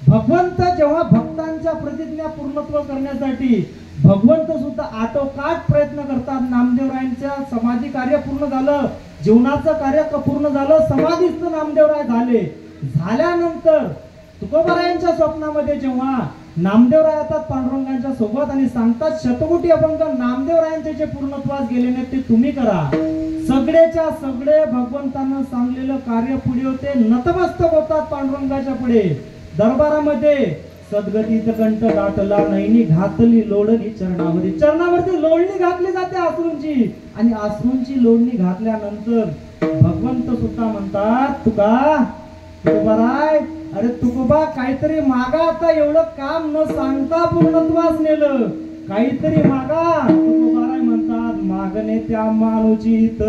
Speaker 1: भगवंत जेव्हा भक्तांच्या प्रतिज्ञा पूर्णत्व करण्यासाठी भगवंत सुद्धा आटोकाट प्रयत्न करतात. नामदेवरायांच्या समाधी कार्य पूर्ण झालं, जीवनाचं कार्य पूर्ण झालं, समाधीस्थ नामदेवराय झाले. झाल्यानंतर तुकोबारायांच्या स्वप्नामध्ये जेव्हा नामदेवराय येतात पांडुरंगांच्या सोबत आणि सांगतात शतकोटी अभंग नामदेवरायांचे जे पूर्णत्वास गेले नाहीत ते तुम्ही करा. सगळेच्या सगळे भगवंतानं सांगलेलं कार्य पुढे होते. नतमस्तक होतात पांडुरंगाच्या पुढे. दरबारामध्ये सद्गतीत कंठ दाटला नैनी घातली लोडणी चरणावरी. चरणावरती लोडणी घातली जाते अश्रूंची आणि अश्रूंची लोडणी घातल्यानंतर भगवंत सुद्धा म्हणतात तुकोबाराय, अरे तुकोबा काहीतरी मागा. आता एवढं काम न सांगता पूर्णत्वास नेलं, काहीतरी मागा. तुकोबाराय म्हणतात मागणे त्या अनुचित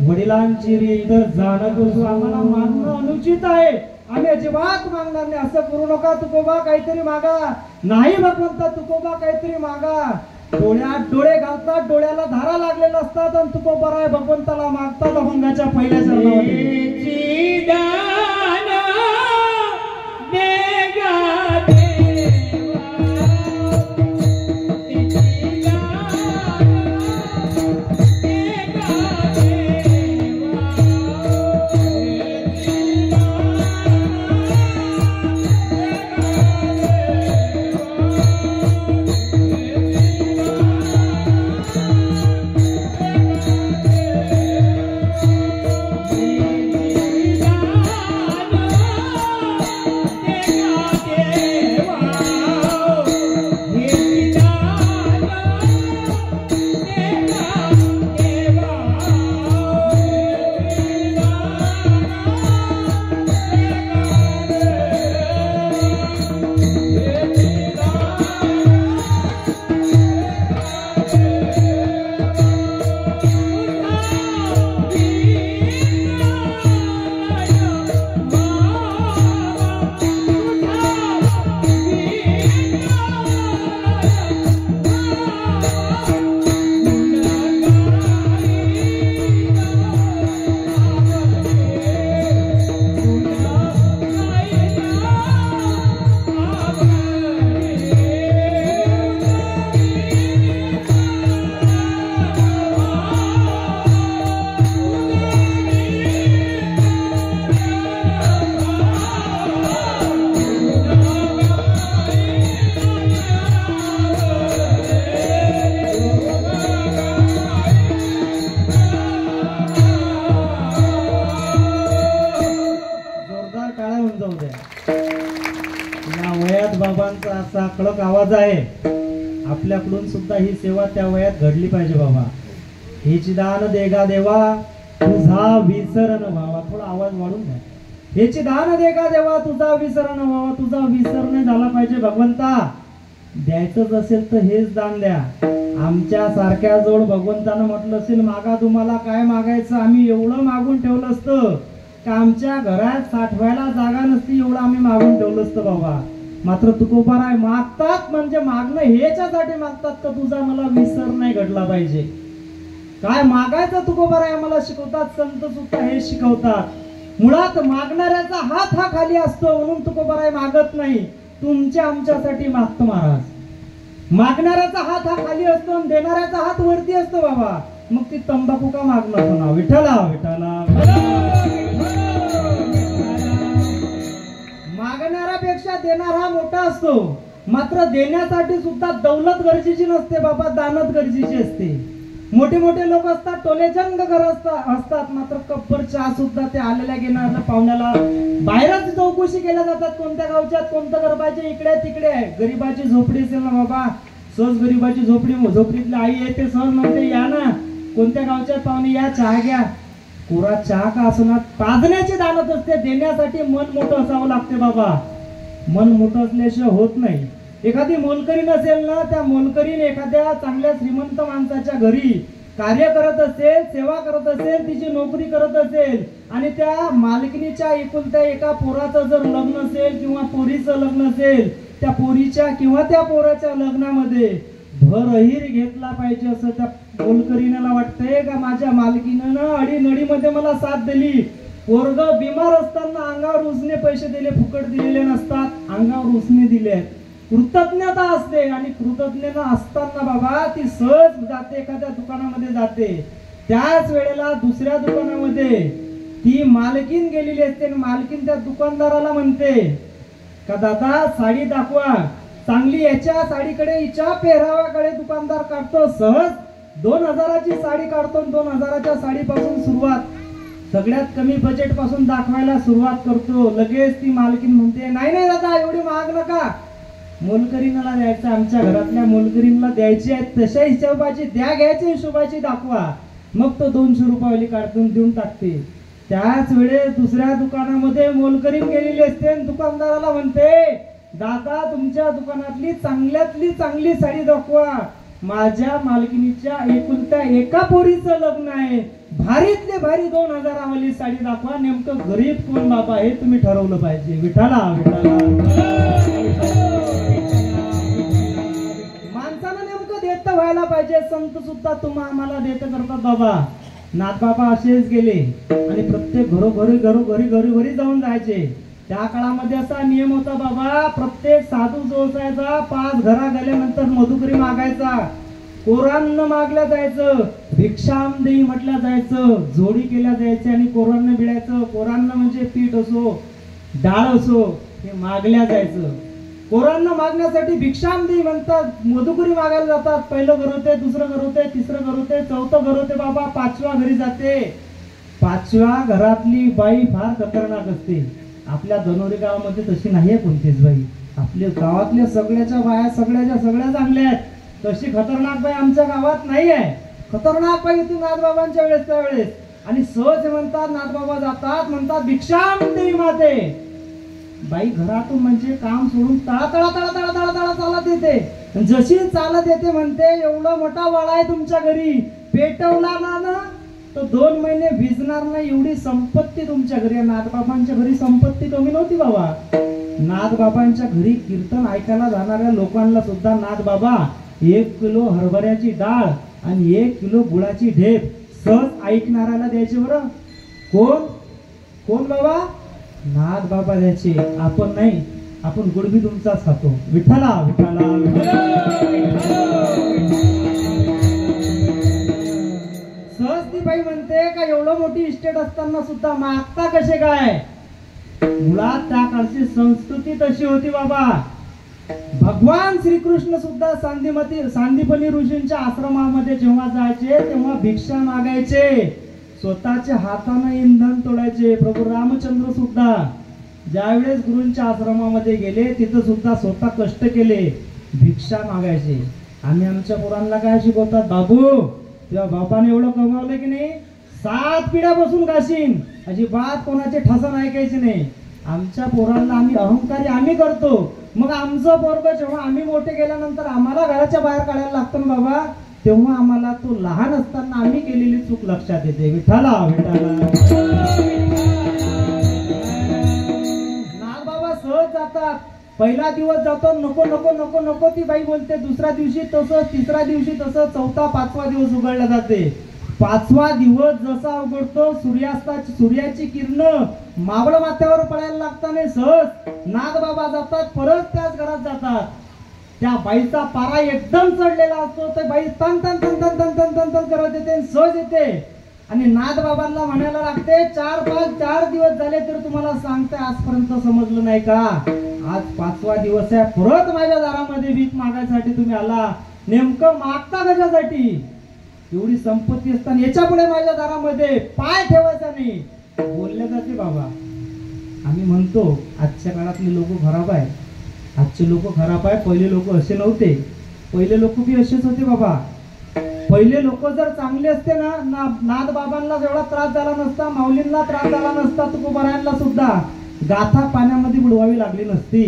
Speaker 1: वडिलांची रीत जाणं आम्हाला मागणं अनुचित आहे. आम्ही अजिबात मागणार नाही. असं करू नका तुकोबा, काहीतरी मागा. नाही भगवंता तुकोबा काहीतरी मागा. डोळ्यात डोळे घालतात, डोळ्याला धारा लागलेल्या असतात आणि तुकोबाराय भगवंताला मागतात अभंगाच्या पहिल्या चरणामध्ये. असा कडक आवाज आहे. आपल्याकडून सुद्धा ही सेवा त्या वयात घडली पाहिजे बाबा. हेची दान देगा देवा तुझा विसर न व्हावा. थोडा आवाज वाढून द्या. हेची दान देगा देवा तुझा विसर न व्हावा. तुझा विसर नाही झाला पाहिजे भगवंता. द्यायचंच असेल तर हेच दान द्या. आमच्या सारख्या जोड भगवंतानं म्हटलं असेल मागा तुम्हाला काय मागायचं, आम्ही एवढं मागून ठेवलं असतं का आमच्या घरात साठवायला जागा नसती, एवढं आम्ही मागून ठेवलं असतं बाबा. मात्र तुकोबाराय मागतात म्हणजे मागणं ह्याच्यासाठी मागतात का तुझा मला विसर नाही घडला पाहिजे. काय मागायचं तुकोबाराय आम्हाला शिकवतात. संत सुद्धा हे शिकवतात. मुळात मागणाऱ्याचा हात हा खाली असतो म्हणून तुकोबाराय मागत नाही, तुमच्या आमच्यासाठी मागतो महाराज. मागणाऱ्याचा हात हा खाली असतो आणि देणाऱ्याचा हात वरती असतो बाबा. मग ती तंबाखू का मागणं ना. विठ्ठला विठ्ठला. मागणाऱ्यापेक्षा देणारा मोठा असतो. मात्र देण्यासाठी सुद्धा दौलत गरजेची नसते बाबा, दानत गरजेची असते. मोठे मोठे लोक असतात, टोलेजंग घर असतात, मात्र कप्पर चहा सुद्धा ते आलेल्या गेणाऱ्या पाहुण्याला बाहेरच चौकशी केल्या जातात. कोणत्या गावच्यात कोणतं घर पाहिजे, इकडे तिकडे आहे. गरीबाची झोपडी असेल ना बाबा, सहज गरीबाची झोपडीतली आई येते, सहज म्हणते या ना कोणत्या गावच्यात पाहुणे या चहा घ्या. कोरा चहा का असणार, पाजण्याची दानत असते. देण्यासाठी मन मोठं असावं लागते बाबा. मन मोठं असल्याशिवाय होत नाही. एखादी मोलकरीण असेल ना, त्या मोलकरीण एखाद्या चांगल्या श्रीमंत माणसाच्या घरी कार्य करत असेल, सेवा करत असेल, तिची नोकरी करत असेल आणि त्या मालकिनीच्या एकुलत्या एका पोराचं जर लग्न असेल किंवा पोरीचं लग्न असेल, त्या पोरीच्या किंवा त्या पोराच्या लग्नामध्ये भरहीर घेतला पाहिजे असं त्या मोलकरीणाला वाटतंय का माझ्या मालकीनं अडीनडीमध्ये मला साथ दिली. पोरग बिमार असताना अंगावर उसने पैसे दिले, फुकट दिलेले नसतात, अंगावर उसने दिले. कृतज्ञता असते आणि कृतज्ञता असताना बाबा ती सहज जाते, एखाद्या दुकानामध्ये जाते. त्याच वेळेला दुसऱ्या दुकानामध्ये ती मालकीन गेलेली असते आणि मालकीन त्या दुकानदाराला म्हणते का दादा साडी दाखवा चांगली. याच्या साडीकडे हिच्या पेहरावाकडे दुकानदार काढतो, सहज 2000ची साडी काढतो. 2000च्या साडीपासून सुरुवात, सगळ्यात कमी बजेट पासून दाखवायला सुरुवात करतो. लगेच ती मालकीन म्हणते नाही नाही दादा एवढी महाग नका, मोलकरीणाला द्यायचं, आमच्या घरातल्या मोलकरीणला द्यायची आहे तशा हिशोबाची द्या, घ्यायच्या हिशोबाची दाखवा. मग तो 200 रुपयावाली काढून देऊन टाकते. त्याच वेळेस दुसऱ्या दुकानामध्ये मोलकरीण गेलेली असते आणि दुकानदाराला म्हणते दादा तुमच्या दुकानातली चांगल्यातली चांगली साडी दाखवा, माझ्या मालकिनीच्या एकुलत्या एका पोरीचं लग्न आहे, भारीतले भारी 2000 वाली साडी दाखवा. नेमकं गरीब कोण बाबा हे तुम्ही ठरवलं पाहिजे. विठाला विठाला. माणसानं नेमकं देत व्हायला पाहिजे. संत सुद्धा तुम्हा आम्हाला देत करतात बाबा. नाथबाबा असेच गेले आणि प्रत्येक घरोघरी जाऊन जायचे. त्या काळामध्ये असा नियम होता बाबा, प्रत्येक साधू जो असायचा 5 घरा गेल्यानंतर मधुकरी मागायचा, कोरान्न मागल्या जायचं, भिक्षाम देई म्हटलं जायचं, जोडी केल्या जायचे आणि कोरान्न मिळायचं. कोरान्न म्हणजे पीठ असो डाळ असो हे मागल्या जायचं. कोरान्न मागण्यासाठी भिक्षाम देई म्हणतात, मधुकरी मागायला जातात. पहिलं घर होते, दुसरं घर होते, तिसरं घर होते, चौथं घर होते बाबा, 5व्या घरी जाते. 5व्या घरातली बाई फार खतरनाक असते. आपल्या धनोरी गावामध्ये तशी नाहीये कोणतीच बाई. आपल्या गावातल्या सगळ्याच्या बाया सगळ्या चांगल्या आहेत, तशी खतरनाक बाई आमच्या गावात नाही आहे. खतरनाक बाई ती नाथबाबांच्या वेळेस त्यावेळेस. आणि सहज म्हणतात नाथबाबा जातात, म्हणतात भिक्षाम देई माते. बाई घरातून म्हणजे काम सोडून तळा चालत येते. जशी चालत येते म्हणते एवढा मोठा वाळा आहे तुमच्या घरी, पेटवला ना तर 2 महिने भिजणार नाही एवढी संपत्ती तुमच्या घरी. नाथबाबांच्या घरी संपत्ती कमी नव्हती बाबा. नाथबाबांच्या घरी कीर्तन ऐकायला जाणाऱ्या लोकांना सुद्धा नाथबाबा 1 किलो हरभऱ्याची डाळ आणि 1 किलो गुळाची ढेप सहज ऐकणाऱ्याला द्यायचे. बरं कोण बाबा? नाथबाबा द्यायचे, आपण नाही. आपण गुडबी तुमचाच खातो. विठ्ठला विठ्ठला सहज ती बाई म्हणते का एवढं मोठी इस्टेट असताना सुद्धा मागता कसे काय? मुळात त्या काळची संस्कृती तशी होती बाबा. भगवान श्रीकृष्ण सुद्धा सांदीपनी ऋषींच्या आश्रमामध्ये जेव्हा जायचे तेव्हा भिक्षा मागायचे, स्वतःच्या हाताने इंधन तोडायचे. प्रभू रामचंद्र सुद्धा ज्यावेळेस गुरूंच्या आश्रमामध्ये गेले तिथं सुद्धा स्वतः कष्ट केले, भिक्षा मागायचे. आम्ही आमच्या पोरांना काय शिकवतात, बाबू तेव्हा बापाने एवढं कमावलं की नाही 7 पिढ्या बसून खाशीन, अजिबात कोणाचे ठसन ऐकायचे नाही. आमच्या पोरांना आम्ही अहंकारी आम्ही करतो, मग आमचं पोरग जेव्हा आम्ही मोठे गेल्यानंतर आम्हाला घराच्या बाहेर काढायला लागतं ना बाबा, तेव्हा आम्हाला तो लहान असताना आम्ही केलेली चूक लक्षात येते. विठ्ठला विठ्ठला. नागबाबा सहज जातात, पहिला दिवस जातो नको नको नको नको ती बाई बोलते, दुसऱ्या दिवशी तसंच, तिसऱ्या दिवशी तसंच, चौथा 5वा दिवस उघडला जाते. 5वा दिवस जसा उघडतो सूर्याची किरण मावळ माथ्यावर पडायला लागताना सहज नागबाबा जातात, परत त्याच घरात जातात. त्या बाईचा पारा एकदम चढलेला असतो, तर बाई तन तन तन तन तन तन तन तन करत येते, सहज येते आणि नागबाबांना म्हणायला लागते, 4 दिवस झाले तर तुम्हाला सांगते आजपर्यंत समजलं नाही का, आज 5वा दिवस आहे, परत माझ्या दारामध्ये भीक मागायसाठी तुम्ही आला, नेमकं मागता कशासाठी, एवढी संपत्ती असताना याच्या पुढे माझ्या दारामध्ये पाय ठेवायचा नाही. बोलले जाते बाबा. आम्ही म्हणतो आजच्या काळातले लोक खराब आहे, आजचे लोक खराब आहे, पहिले लोक असे नव्हते, पहिले लोक बी असेच होते बाबा. पहिले लोक जर चांगले असते ना, नाथ बाबांना एवढा त्रास झाला नसता, माऊलींना त्रास झाला नसता, तुकोबारायांना सुद्धा गाथा पाण्यामध्ये बुडवावी लागली नसती.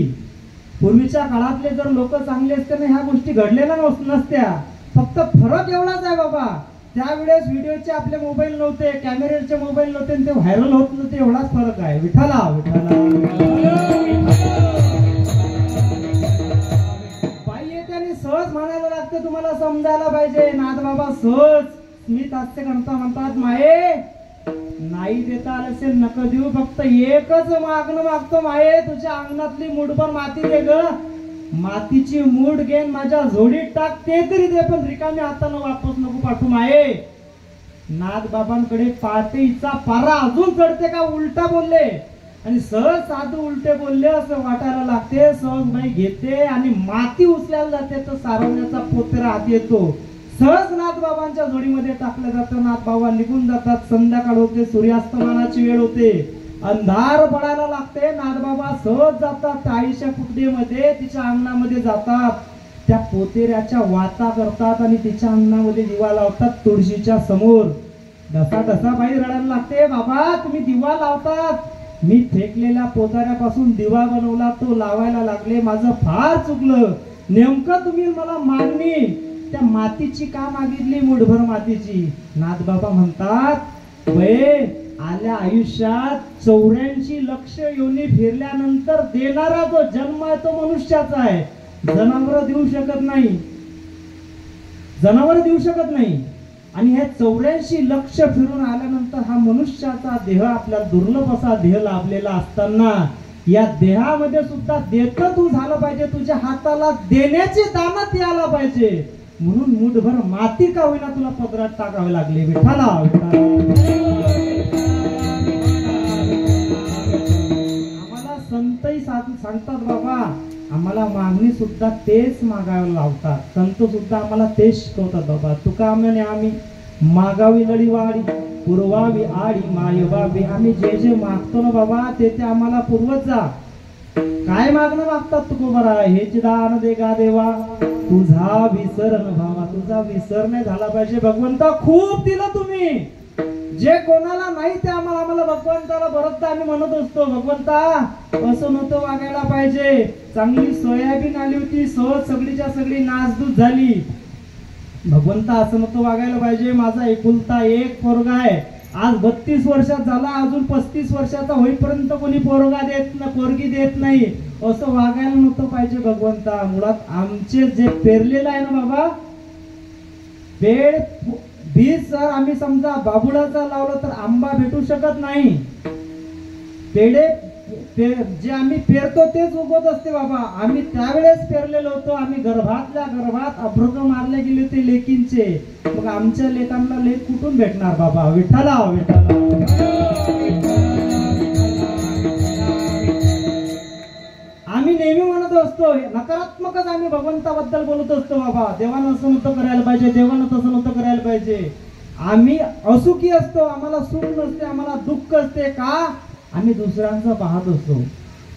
Speaker 1: पूर्वीच्या काळातले जर लोक चांगले असते ना, ह्या गोष्टी घडलेल्या नसत्या. फक्त फरक एवढाच आहे बाबा, त्यावेळेस व्हिडिओचे आपले मोबाईल नव्हते, कॅमेऱ्याचे मोबाईल नव्हते, ते व्हायरल होत नव्हते, एवढाच फरक आहे. विठ्ठला विठ्ठला. बाई येते आणि सहज म्हणायला लागते, तुम्हाला समजायला पाहिजे. नाथबाबा सहज स्मित हास्य करता म्हणतात, माये नाही देता आलं असेल नका देऊ, फक्त एकच मागणं मागतो माये, तुझ्या अंगणातली मुठभर माती दे ग, मातीची मूठ घेऊन माझ्या झोडीत टाक, ते तरी दे, पण रिकामी हातानं वापस नको पाठवू माये. नाथबाबांकडे पहाटेचा पारा अजून चढते का उलटा बोलले, आणि सहज साधू उलटे बोलले असं वाटायला लागते. सहज बाई घेते आणि माती उचलायला जाते, तर सारवण्याचा पोतेरा हाती येतो, सहज नाथबाबांच्या जोडीमध्ये टाकलं जातं. नाथबाबा निघून जातात, संध्याकाळ होते, सूर्यास्तमानाची वेळ होते, अंधार पडायला लागते. नाथबाबा सहज जातात त्या आईच्या कुटडीमध्ये, तिच्या अंगणामध्ये जातात, त्या पोतेऱ्याच्या वाता करतात आणि तिच्या अंगणामध्ये दिवा लावतात तुळशीच्या समोर. ढसा ढसा बाई रडायला लागते, बाबा तुम्ही दिवा लावतात, मी फेकलेल्या पोताऱ्यापासून दिवा बनवला, तो लावायला लागले, माझं फार चुकलं, नेमकं तुम्ही मला मागणी त्या मातीची का मागितली, मुठभर मातीची. नाथबाबा म्हणतात, बे आल्या आयुष्यात 84 लक्ष योनी फिरल्यानंतर देणारा जो जन्म आहे तो मनुष्याचा आहे, जनावर देऊ शकत नाही, जनावर देऊ शकत नाही. आणि हे 84 लक्ष फिरून आल्यानंतर हा मनुष्याचा देह आपल्याला दुर्लभ असा देह लाभलेला असताना या देहामध्ये सुद्धा देत तू झालं पाहिजे, तुझ्या हाताला देण्याची दानत यायला पाहिजे, म्हणून मुठभर माती का होईना तुला पदरात टाकावे लागले. विठ्ठला आम्हाला संतही सांगतात बाबा, आम्हाला मागणी सुद्धा तेच मागायला लावतात, संत सुद्धा आम्हाला तेच शिकवतात बाबा. तुका म्हणे आम्ही मागावी लढीवाडी, पुरवावी आडी मायबाबी. आम्ही जे जे मागतो ना बाबा ते ते आम्हाला पुरवत जा. काय मागणं मागतात तुकोबारा, हेच दान दे गा देवा, तुझा विसर न भावा, तुझा विसर नाही झाला पाहिजे. भगवंता खूप दिलं तुम्ही, जे कोणाला नाही ते आम्हाला भगवंताला बरंच आम्ही म्हणत असतो, भगवंता असं नव्हतं वागायला पाहिजे. चांगली सोयाबीन आली होती, सहज सगळीच्या सगळी नासधूस झाली, भगवंता असं नव्हतं वागायला पाहिजे. माझा एकुलता एक पोरगा आहे, आज 32 वर्षात झाला, अजून 35 वर्षाचा होईपर्यंत कोणी पोरगी देत नाही, असं वागायला नव्हतं पाहिजे भगवंता. मुळात आमचे जे पेरलेलं आहे ना बाबा, बेड बीज जर आम्ही समजा बाबुळाचा लावलं तर आंबा भेटू शकत नाही, पेढे जे आम्ही पेरतो तेच उगवत असते बाबा. आम्ही त्यावेळेस पेरलेलो होतो, आम्ही गर्भातल्या गर्भात अभ्रक मारले गेले होते लेकींचे, मग आमच्या लेकांना लेक कुठून भेटणार बाबा. विठ्ठला विठ्ठला. आम्ही नेहमी म्हणत असतो, नकारात्मकच आम्ही भगवंताबद्दल बोलत असतो बाबा, देवानं असं नव्हतं करायला पाहिजे, देवानं तसं नव्हतं करायला पाहिजे. आम्ही असुखी असतो, आम्हाला सुख नसते, आम्हाला दुःख असते, का आम्ही दुसऱ्यांचं पाहत असतो.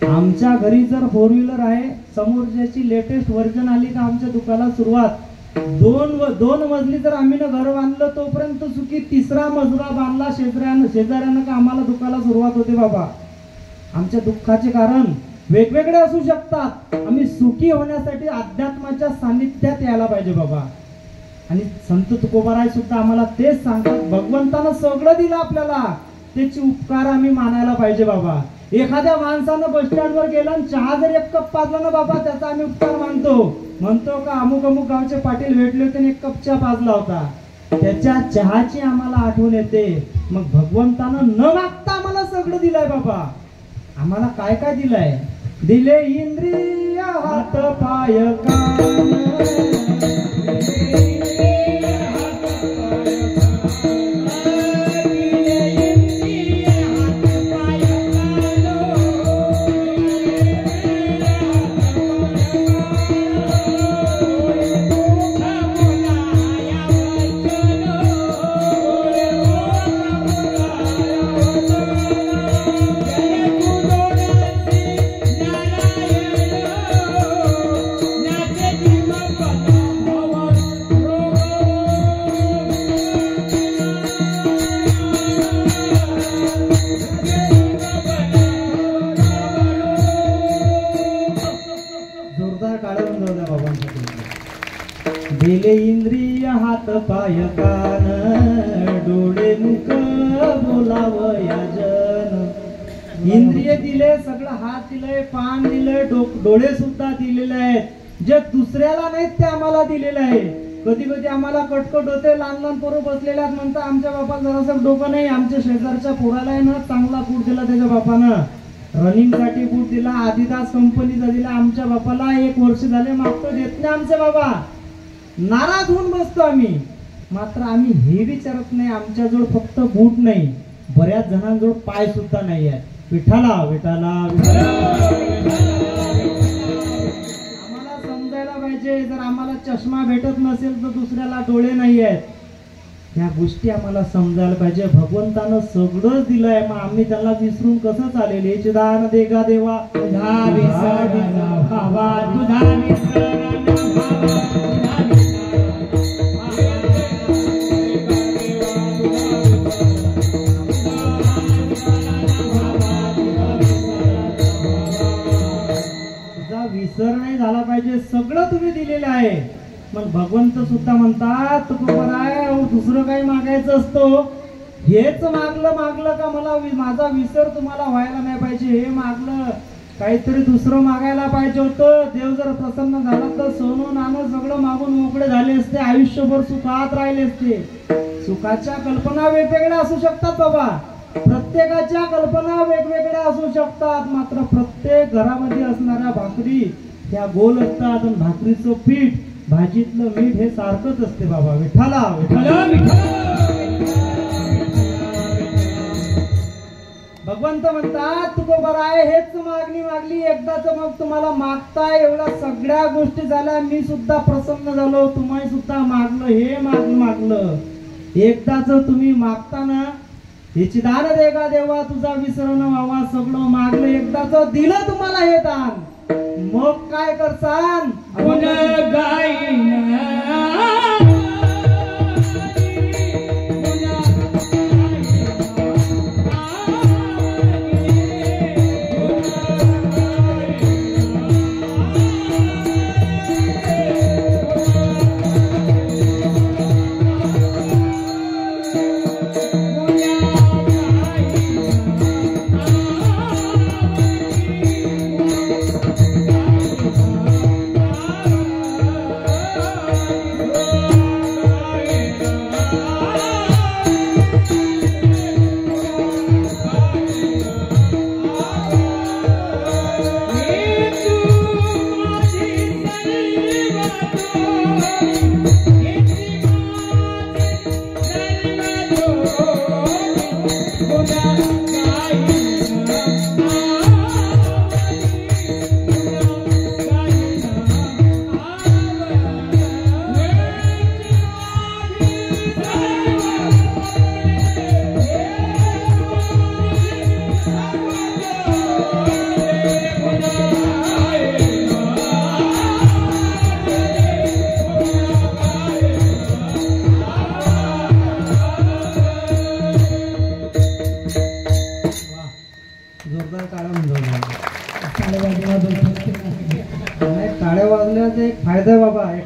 Speaker 1: आमच्या घरी जर 4 व्हीलर आहे, समोर ज्याची लेटेस्ट व्हर्जन आली का आमच्या दुकानाला सुरुवात 2 मजली जर आम्ही ना घर बांधलं तोपर्यंत चुकी 3रा मजला बांधला शेजाऱ्यानं का आम्हाला दुखाला सुरुवात होते बाबा. आमच्या दुःखाचे कारण वेगवेगळे असू शकतात. आम्ही सुखी होण्यासाठी अध्यात्माच्या सानिध्यात यायला पाहिजे बाबा. आणि संत तुकोबाराय सुद्धा आम्हाला तेच सांगतात, भगवंतानं सगळं दिलं आपल्याला, त्याचे उपकार आम्ही मानायला पाहिजे बाबा. एखाद्या माणसानं बस स्टँडवर गेला आणि चहा जर 1 कप पाजला ना बाबा, त्याचा आम्ही उपकार म्हणतो का अमुक अमुक गावचे पाटील भेटले होते आणि 1 कप चहा पाजला होता, त्याच्या चहाची आम्हाला आठवण येते. मग भगवंतानं न मागता आम्हाला सगळं दिलंय बाबा. आम्हाला काय काय दिलंय? दिले इंद्रिय हात पाय कान, दिले इंद्रिय हात पाय कान, डोळे मुख बोलावया जन. इंद्रिय दिले, सगळं हात दिलंय, पान दिलंय, डोळे सुद्धा दिलेले आहेत. जे दुसऱ्याला नाहीत ते आम्हाला दिलेलं आहे. कधी कधी आम्हाला कटकट होते, लहान पोरं बसलेले आहेत, म्हणतात आमच्या बापाला जरासं डोकं नाही. आमच्या शेजारच्या पोराला आहे ना चांगला बूट दिला त्याच्या बापानं, रनिंग साठी बूट दिला, आदिदास कंपनीचा दिला. आमच्या बापाला 1 वर्ष झाले मागतो देत नाही आमचे बाबा. नाराज होऊन बसतो आम्ही. मात्र आम्ही हे विचारत नाही, आमच्याजवळ फक्त बूट नाही, बऱ्याच जणांजवळ पाय सुद्धा नाही आहेत. विठाला विठाला आम्हाला समजायला पाहिजे. जर आम्हाला चष्मा भेटत नसेल तर दुसऱ्याला डोळे नाही आहेत. ह्या गोष्टी आम्हाला समजायला पाहिजे. भगवंतानं सगळंच दिलंय, मग आम्ही त्याला विसरून कसं चालेल? याचे दान देगा देवा, तुझा विसरण भावा, तुझा विसरण विसर नाही झाला पाहिजे. सगळं तुम्ही दिलेलं आहे. मग भगवंत सुद्धा म्हणतात, तुकोबाराय दुसरं काही मागायचं असतो, हेच मागलं का मला माझा विसर तुम्हाला व्हायला नाही पाहिजे. हे मागलं, काहीतरी दुसरं मागायला पाहिजे होतं. देव जर प्रसन्न झाला तर सोनं नाणं सगळं मागून मोकळे झाले असते, आयुष्यभर सुखात राहिले असते. सुखाच्या कल्पना वेगवेगळ्या असू शकतात बाबा, प्रत्येकाच्या कल्पना वेगवेगळ्या असू शकतात. मात्र प्रत्येक घरामध्ये असणाऱ्या भाकरी त्या गोल असतात, आणि भाकरीचं पीठ भाजीतलं मीठ हे सारखंच असते बाबा. विठाला भगवंत म्हणतात, तुकोबाराय हेच मागणी मागली एकदाच, मग तुम्हाला मागताय एवढ्या सगळ्या गोष्टी झाल्या, मी सुद्धा प्रसन्न झालो, तुम्ही सुद्धा मागलं. हे मागलं एकदाच तुम्ही मागताना याची दान देगा देवा, तुझा विसरण व्हावा. सगळं मागलं एकदाच, दिलं तुम्हाला हे दान, मग काय करसान?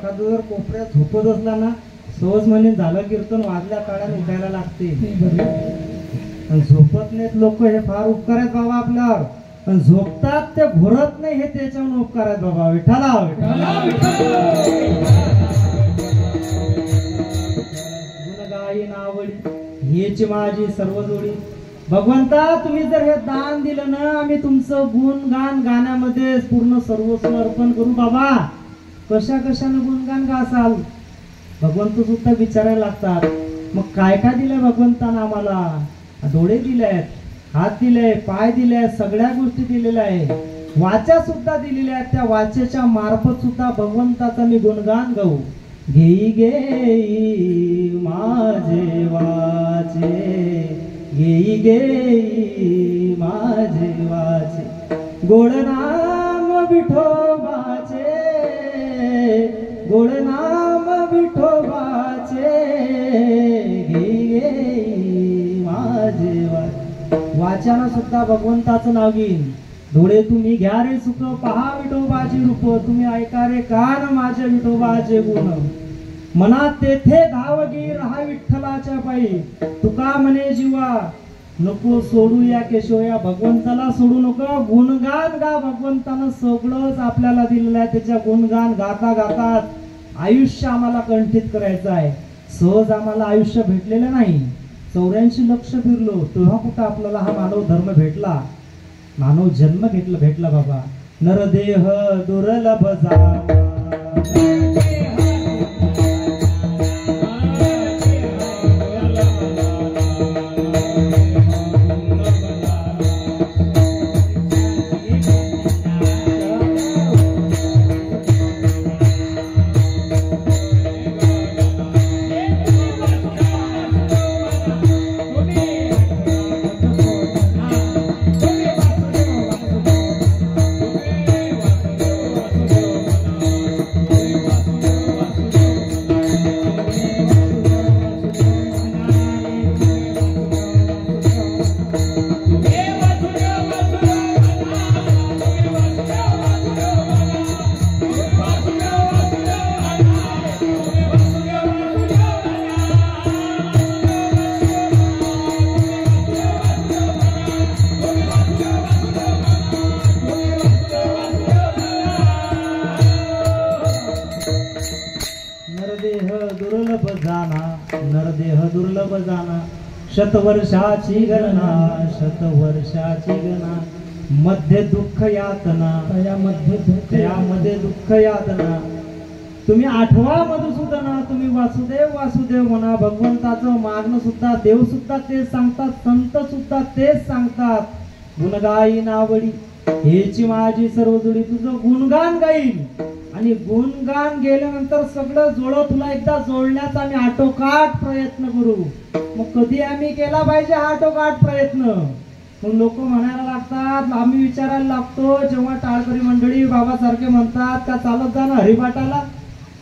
Speaker 1: एखादं जर कोपऱ्यात झोपत असला ना सहज म्हणे झालं कीर्तन वाजल्या काळाने उठायला लागते. आणि झोपत नाहीत लोक, हे फार उपकार आहेत बाबा आपल्यावर. पण झोपतात ते घोरत नाही, हे त्याच्यावर उपकार आहेत बाबा. विठ्ठला गुणगाई नावडी हेची माझी सर्व जोडी. भगवंता तुम्ही जर हे दान दिलं ना, आम्ही तुमचं गुणगान गाण्यामध्ये पूर्ण सर्वस्व अर्पण करू बाबा. कशा कशानं गुणगान गासाल भगवंत सुद्धा विचारायला लागतात. मग काय काय दिलंय भगवंतानं आम्हाला? डोळे दिलेत, हात दिले, पाय दिले, सगळ्या गोष्टी दिलेल्या आहे. वाचा सुद्धा दिलेल्या आहेत. त्या वाचेच्या मार्फत सुद्धा भगवंताचा मी गुणगान गाऊ. घेई घेई माझे वाचे, घेई घेई माझे वाचे, गोड नाम विठोबाचे, गोड नाम विठोबाचे, घेई घेई माझे वाचे. वाचानं सुद्धा भगवंताचं नाव घेईन. डोळे तुम्ही घ्या रे सुख, पहा विठोबाची रूप, तुम्ही ऐका रे कान माझे विठोबाचे गुण. मनात तेथे धावगी राहा विठ्ठलाच्या पायी. तुका म्हणे जीवा नको सोडू या केशव, या भगवंताला सोडू नको. गुणगान गा, भगवंतानं सगळंच आपल्याला दिलेलं आहे. त्याच्या गुणगान गाता गाता आयुष्य आम्हाला कंठित करायचं आहे. सहज आम्हाला आयुष्य भेटलेलं नाही. 84 लक्ष फिरलो तेव्हा कुठं आपल्याला हा मानव धर्म भेटला, मानव जन्म भेटला बाबा. नरदेह दुर्लभ जावा, नरदेह दुर्लभ जाना, शतवर्षाची गणना, शतवर्षाची गणना. मध्ये दुःख यातना, त्यामध्ये दुःख यातना. तुम्ही आठवा मधुसूदना, तुम्ही वासुदेव वासुदेव म्हणा. भगवंताचं मागणं सुद्धा देव सुद्धा तेच सांगतात, संत सुद्धा तेच सांगतात. गुणगाई नावडी हेची माझी सर्व जोडी. तुझं गुणगान गाईल आणि गुणगान गेल्यानंतर सगळं जोडो तुला एकदा जोडण्याचा आम्ही आटोकाट प्रयत्न करू. मग कधी आम्ही केला पाहिजे हा आटोकाट प्रयत्न? मग लोक म्हणायला लागतात, आम्ही विचारायला लागतो. जेव्हा टाळकरी मंडळी बाबासारखे म्हणतात का चालत जा ना हरिपाठाला,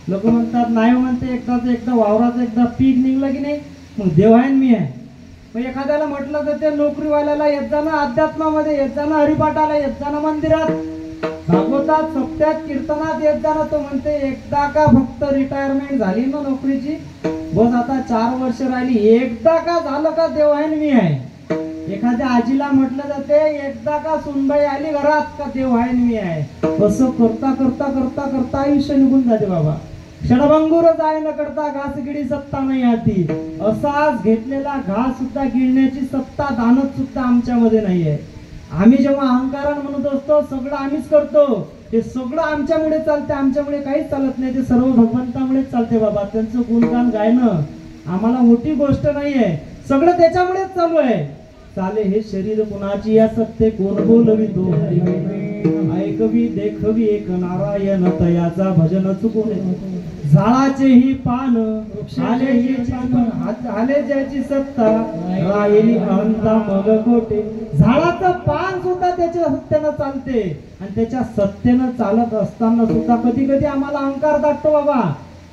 Speaker 1: लोक म्हणतात नाही म्हणते. एकदा वावराचं एकदा पीक निघलं की नाही मग देव आहे मी आहे. मग एखाद्याला म्हटलं तर ते नोकरीवाल्याला येत जाणं अध्यात्मामध्ये, येत जाणं हरिपाठाला, येत जाणं मंदिरात, भागवतात, सप्त्यात, कीर्तनात येत जाणं. तो म्हणते एकदा का फक्त रिटायरमेंट झाली ना नोकरीची, बस आता 4 वर्ष राहिली, एकदा का झालं का देव आहे मी आहे. एखाद्या आजीला म्हटलं जाते एकदा का सुनबाई आली घरात का देव आहे मी आहे. असं करता करता करता करता आयुष्य निघून जाते बाबा. क्षणभंगुर जाय न करता घासगिडी सत्ता नाही आती. असाच घेतलेला घास सुद्धा गिळण्याची सत्ता दानत सुद्धा आमच्यामध्ये नाहीये. आम्ही जेव्हा अहंकारानं म्हणत असतो सगळं आम्हीच करतो, ते सगळं आमच्यामुळे चालते, आमच्यामुळे काहीच चालत नाही. ते सर्व भगवंतामुळेच चालते बाबा. त्यांचं गुणगान गायनं आम्हाला मोठी गोष्ट नाहीये, सगळं त्याच्यामुळेच चालू आहे. चाले हे शरीर कुणाची या सत्य कोण बोलवितो, ऐकवी देखवी एक नारायण तयाचा भजन चुकून. झाडाचे ही पान आले ज्याची सत्ता राहिली अहंता मग खोटे. झाडाचं पान सुद्धा त्याच्या सत्तेनं चालते आणि त्याच्या सत्तेनं चालत असताना सुद्धा कधी कधी आम्हाला अहंकार दाटतो बाबा.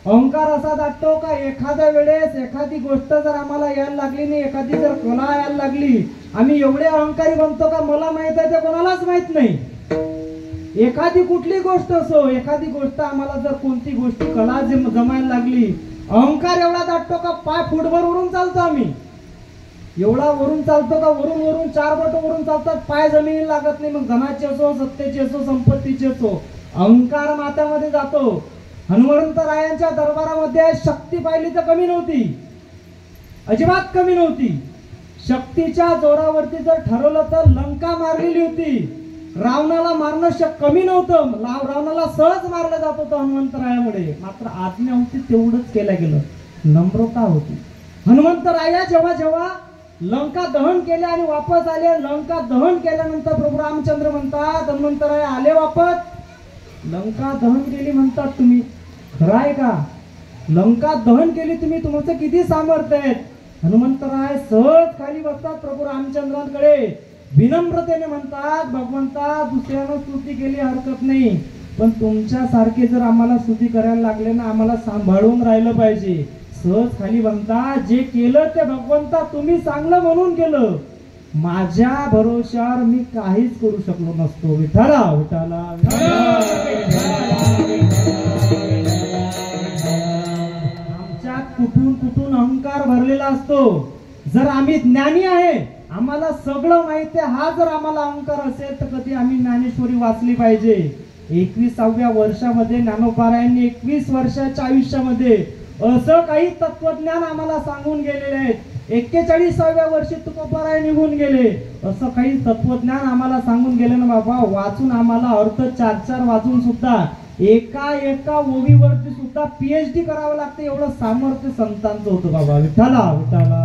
Speaker 1: अहंकार असा दाटतो का एखाद्या वेळेस एखादी गोष्ट जर आम्हाला यायला लागली नाही, एखादी जर कला यायला लागली, आम्ही एवढे अहंकारी बनतो का मला माहित आहे ते कोणालाच माहित नाही. एखादी कुठली गोष्ट असो, एखादी गोष्ट आम्हाला जर कोणती गोष्ट कला जमायला लागली, अहंकार एवढा दाटतो का पाय फुटभर वरून चालतो आम्ही, एवढा वरून चालतो का वरून वरून 4 बोट वरून चालतात, पाय जमिनीला लागत नाही. मग धनाची असो, सत्तेची असो, संपत्तीची असो, अहंकार माथ्यामध्ये जातो. हनुमंतरायांच्या दरबारामध्ये शक्ती पाहिली तर कमी नव्हती, अजिबात कमी नव्हती. शक्तीच्या जोरावरती जर ठरवलं तर लंका मारलेली होती. रावणाला मारणं कमी नव्हतं, रावणाला सहज मारलं जात होतं हनुमंतरायामुळे. मात्र आज्ञा होती तेवढंच केलं गेलं, नम्रता होती. हनुमंतराया जेव्हा जेव्हा लंका दहन केले आणि वापस आले, लंका दहन केल्यानंतर प्रभू रामचंद्र म्हणतात, हनुमंतराय आले वापस, लंका दहन केली म्हणतात तुम्ही, खरं आहे का? लंका दहन केली तुम्ही, तुमचं किती सामर्थ्य आहे? हनुमंतराय सहज खाली बसतात प्रभू रामचंद्रांकडे, विनम्रतेने म्हणतात, भगवंता दुसऱ्यानं स्तुती केली हरकत नाही, पण तुमच्यासारखे जर आम्हाला स्तुती करायला लागले ना, आम्हाला सांभाळून राहिलं पाहिजे. सहज खाली म्हणतात, जे केलं ते भगवंता तुम्ही चांगलं म्हणून केलं, माझ्या भरोश्यावर मी काहीच करू शकलो नसतो. विठ्ठला विठ्ठला आमच्यात कुठून कुठून अहंकार भरलेला असतो. जर आम्ही ज्ञानी आहे, आम्हाला सगळं माहिती आहे, हा जर आम्हाला अहंकार असेल तर कधी आम्ही ज्ञानेश्वरी वाचली पाहिजे. 21व्या वर्षामध्ये ज्ञानोबारायांनी 21 वर्षाच्या आयुष्यामध्ये असं काही तत्वज्ञान आम्हाला सांगून गेलेले आहेत. 41व्या वर्षी तुकोबाराय निघून गेले, असं काही तत्वज्ञान आम्हाला सांगून गेले ना बाबा. वाचून आम्हाला अर्थ 4 वाचून सुद्धा एका ओवीवरती सुद्धा PhD करावं लागतं, एवढं सामर्थ्य संतांचं होतं बाबा. विठ्ठला विठ्ठला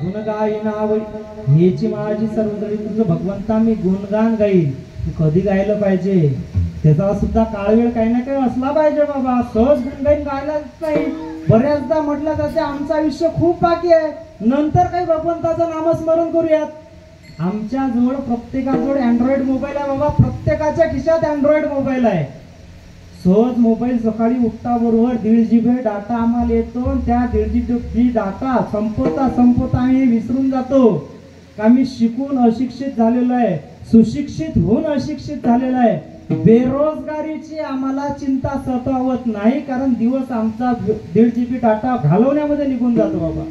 Speaker 1: गुणगायी नावळी हेची माझी सर्वदळी, तुझं भगवंता मी गुणगान गाईल. तू कधी गायलं पाहिजे त्याचा सुद्धा काळवेळ काही ना काही असला पाहिजे बाबा. सहज गुणगाईन गायलाच नाही. बऱ्याचदा म्हटलं जाते आमचं आयुष्य खूप बाकी आहे, नंतर काही भगवंताचं नामस्मरण करूयात. आमच्या जवळ प्रत्येकाजवळ अँड्रॉइड मोबाईल आहे बाबा, प्रत्येकाच्या खिशात अँड्रॉइड मोबाईल आहे. सहज मोबाईल सकाळी उठता बरोबर 1.5 GB डाटा आम्हाला येतो, त्या 1.5 GB डाटा संपवता आम्ही विसरून जातो का मी शिकून अशिक्षित झालेलो आहे, सुशिक्षित होऊन अशिक्षित झालेला आहे. बेरोजगारीची आम्हाला चिंता सतावत नाही, कारण दिवस आमचा 1.5 GB डाटा घालवण्यामध्ये निघून जातो बाबा.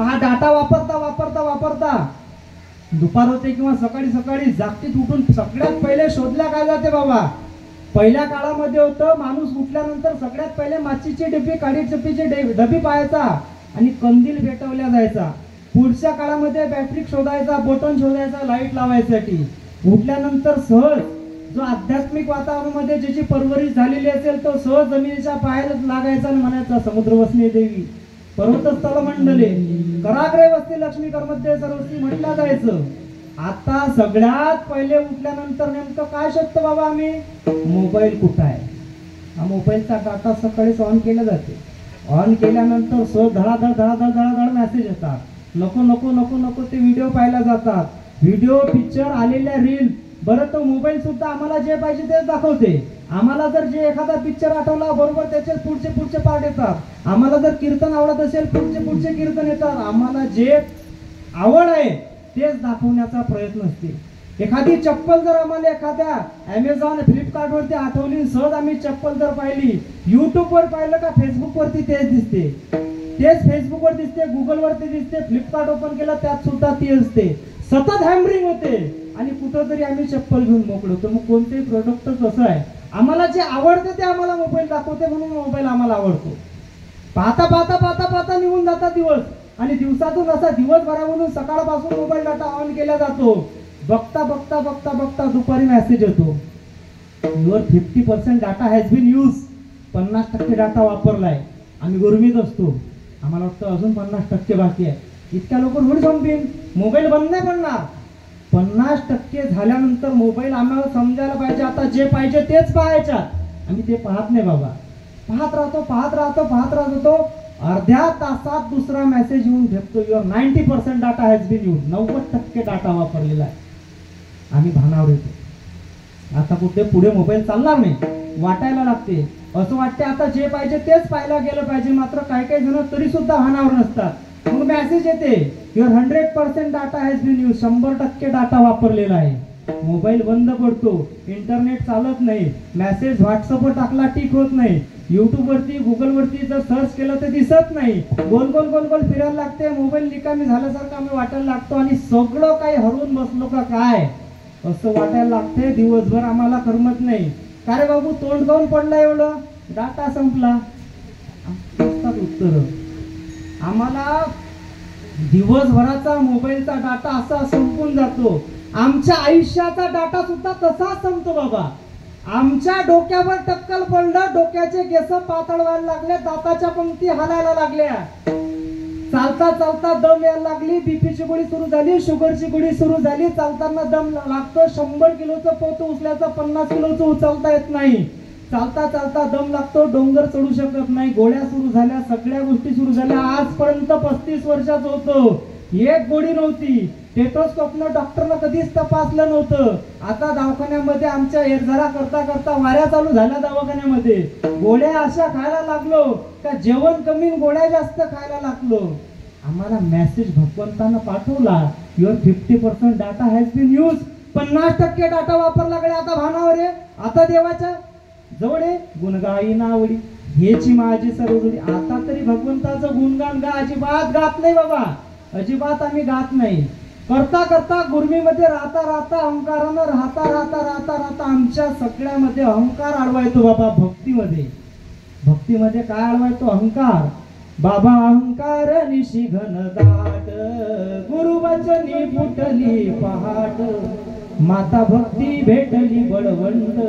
Speaker 1: हा डाटा वापरता दुपार होते किंवा सकाळी जागतीत उठून सगळ्यात पहिले शोधल्या काय जाते बाबा. पहिल्या काळामध्ये होतं, माणूस उठल्यानंतर सगळ्यात पहिले माचीची डबी, काडी चप्पीची डबी पाहायचा आणि कंदील पेटवल्या जायचा. पुढच्या काळामध्ये बॅटरी शोधायचा, बटन शोधायचा लाईट लावायसाठी. उठल्यानंतर सहज जो आध्यात्मिक वातावरणामध्ये ज्याची परवरिश झालेली असेल तो सहज जमिनीच्या पायाला लागायचा आणि म्हणायचा, समुद्र वसने देवी पर्वतस्थळ मंडले कराग्रे वस्ती लक्ष्मी कर्मध्ये सर्वस्वी म्हटलं जायचं. आता सगळ्यात पहिले उठल्यानंतर नेमकं काय शोधतो बाबा आम्ही, मोबाईल कुठं आहे. हा मोबाईलचा डाटा सकाळीच ऑन केला जाते. ऑन केल्यानंतर सहज धडाधड मेसेज येतात. नको ते व्हिडिओ पाहायला जातात. व्हिडिओ पिक्चर आलेल्या रील. बरं तो मोबाईल सुद्धा आम्हाला जे पाहिजे ते दाखवते. आम्हाला जर जे एखादा पिक्चर आठवला बरोबर त्याचे पुढचे पार्ट येतात. आम्हाला जर कीर्तन आवडत असेल पुढचे कीर्तन येतात. आम्हाला जे आवड आहे तेच दाखवण्याचा प्रयत्न असते. एखादी चप्पल जर आम्हाला एखाद्या Amazon फ्लिपकार्ट वरती आठवली, सहज आम्ही चप्पल जर पाहिली, YouTube वर पाहिलं का फेसबुक वरती तेच दिसते, तेच फेसबुक वर दिसते, गुगल वरती दिसते, फ्लिपकार्ट ओपन केलं त्यात सुद्धा ती असते. सतत हॅमरिंग होते आणि कुठंतरी आम्ही चप्पल घेऊन मोकळतो. तर मग कोणतेही प्रोडक्टच असं आहे, आम्हाला जे आवडते ते आम्हाला मोबाईल दाखवते म्हणून मोबाईल आम्हाला आवडतो. पाहता निघून जातात दिवस आणि दिवसातून असा दिवसभरामधून सकाळपासून मोबाईल डाटा ऑन केला जातो. बघता दुपारी मेसेज येतो, your 50% data has been use. 50% data वापरलाय. आम्ही गरमीत असतो, आम्हाला वाटतं अजून 50% बाकी आहे. इतक्या लवकर थोडी संपेन, मोबाईल बंद नाही पडणार. 50% झाल्यानंतर मोबाईल आम्हाला समजायला पाहिजे आता जे पाहिजे तेच पाहायच्यात. आम्ही ते पाहत नाही बाबा. पाहत राहतो. अर्ध्या तासात दुसरा मेसेज येऊन भेटतो, your 90% data has been use. 90% data वापरलेला आहे. आम्ही भानावर येतो. आता कुठे पुढे मोबाईल चालणार नाही वाटायला लागते. असं वाटते आता जे पाहिजे तेच पाहायला गेलं पाहिजे. मात्र काही जण तरी सुद्धा भानावर नसतात. मग मेसेज येते your 100% data has been use, 100% data वापरलेला आहे. मोबाईल बंद पडतो, इंटरनेट चालत नाही, मेसेज व्हॉट्सअपवर टाकला टिक होत नाही, युट्यूब वरती गुगल वरती जर सर्च केलं तर दिसत नाही, गोल गोल गोल गोल फिरायला लागते, मोबाईल रिकामी झाल्यासारखं आम्ही वाटायला लागतो आणि सगळं काही हरवून बसलो का काय असं वाटायला लागते. दिवसभर आम्हाला करमत नाही. का रे बाबू तोंड गाऊन पडला एवढं, डाटा संपला. उत्तर आम्हाला दिवसभराचा मोबाईलचा डाटा असा संपून जातो. आमच्या आयुष्याचा डाटा सुद्धा तसाच संपतो बाबा. आमच्या डोक्यावर टक्कल पडलं, डोक्याचे केस पातळ व्हायला लागले, दाताच्या पंक्ती हलायला लागल्या, चालता चालता दम यायला लागली, बीपीची गोळी सुरू झाली, शुगरची गोळी सुरू झाली, चालताना दम लागतो, 100 किलोचं पोत उचलायचं 50 किलोचं उचलता येत नाही, चालता चालता दम लागतो, डोंगर चढू शकत नाही, गोळ्या सुरू झाल्या, सगळ्या गोष्टी सुरू झाल्या. आजपर्यंत 35 वर्षाचं होतो, एक गोळी नव्हती, टेटोस्कोपनं डॉक्टरला कधीच तपासलं नव्हतं. आता दवाखान्यामध्ये आमच्या एरझारा करता करता वाऱ्या चालू झाल्या दवाखान्यामध्ये. गोळ्या अशा खायला लागलो का जेवण कमी गोळ्या जास्त खायला लागलो. आम्हाला मेसेज भगवंतानं पाठवला your 50% data has been use, 50% data वापरला गड्या. आता भानावर आहे, आता देवाच्या जवळ आहे, गुणगाई नावडी हेची माझी सर्वजोडी. आता तरी भगवंताचं गुणगान गा. अजिबात गात नाही बाबा, अजिबात आम्ही गात नाही. करता करता गुरमीमध्ये राहता राहता अहंकारानं राहता राहता राहता राहता आमच्या सगळ्यामध्ये अहंकार अडवायतो बाबा. भक्तीमध्ये, भक्तीमध्ये काय अडवायतो? अहंकार. बाबा अहंकार निशी घन दाट, गुरुवचनी फुटली पहाट, माता भक्ती भेटली बळवंत,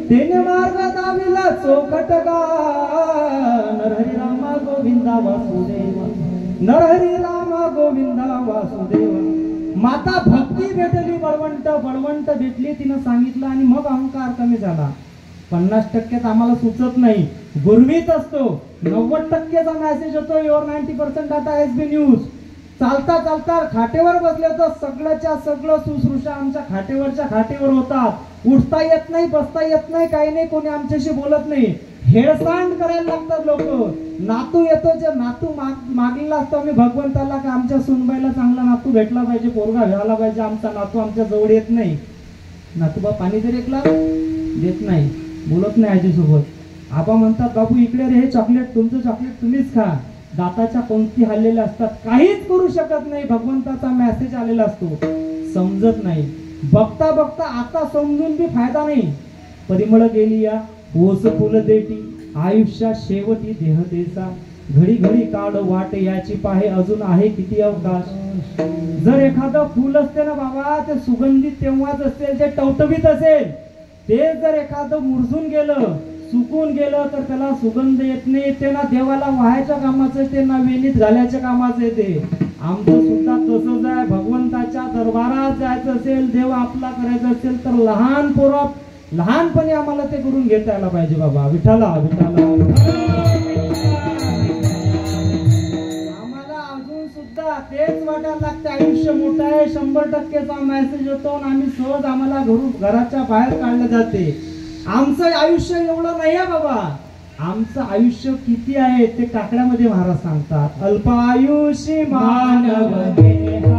Speaker 1: तेने मार्ग दाविला चोखटगा, नरहरी रामा गोविंदा वासुदेवा, नरहरी रामा गोविंदा वासुदेव. माता भक्ती भेटली बळवंत, बळवंत भेटली तिनं सांगितलं आणि मग अहंकार कमी झाला. 50% आम्हाला सुचत नाही, गुरमीत असतो. 90%चा मेसेज होतो your 90% data has been use. चालता चालता खाटेवर बसले तर सगळ्याच्या सगळं सुश्रुषा आमच्या खाटेवरच्या खाटेवर होतात. उठता येत नाही, बसता येत नाही, काही नाही, कोणी आमच्याशी बोलत नाही. हेळसांड करायला लागतात लोक. नातू येतो, जे नातू मागलेला असतो आम्ही भगवंताला का आमच्या सुनबाईला चांगला नातू भेटला पाहिजे, पोरगा घ्यायला पाहिजे. आमचा नातू आमच्या जवळ येत नाही. नातूबा पाणी तरी एकला देत नाही, बोलत नाही आजीसोबत. आबा म्हणतात बाबू इकडे रे, हे चॉकलेट तुमचं, चॉकलेट तुम्हीच खा. दाताच्या पंक्ती हल्लेल्या असतात, काहीच करू शकत नाही. भगवंताचा मेसेज आलेला असतो, समजत नाही. बघता बघता आता समजून बी फायदा नाही. परिमळ गेली या ओस फुल देटी, आयुष्यात शेवटी देह देसा, घडी घडी काढ वाट याची पाहे, अजून आहे किती अवकाश. जर एखादं फुल असते ना बाबा, ते सुगंधित तेव्हाच असेल, ते टवटवीत असेल. ते जर एखादं मुरझून गेलं, सुकून गेलं तर त्याला सुगंध येत नाही. ते ना देवाला वाहायच्या कामाचं येते, ना वेणीत घालायच्या कामाचं येते. आमचं सुद्धा तसंच आहे. भगवंताच्या दरबारात जायचं असेल, देव आपला करायचं असेल तर लहानपणी आम्हाला ते करून घेता यायला पाहिजे बाबा. विठाला विठाला. आम्हाला अजून सुद्धा तेच वाटायला लागते, आयुष्य मोठं आहे, 100%चा मेसेज होतो आणि आम्ही सहज आम्हाला घराच्या बाहेर काढलं जाते. आमचं आयुष्य एवढं नाही आहे बाबा. आमचं आयुष्य किती आहे ते काकड्यामध्ये महाराज सांगतात. अल्पायुषी मानव देहा,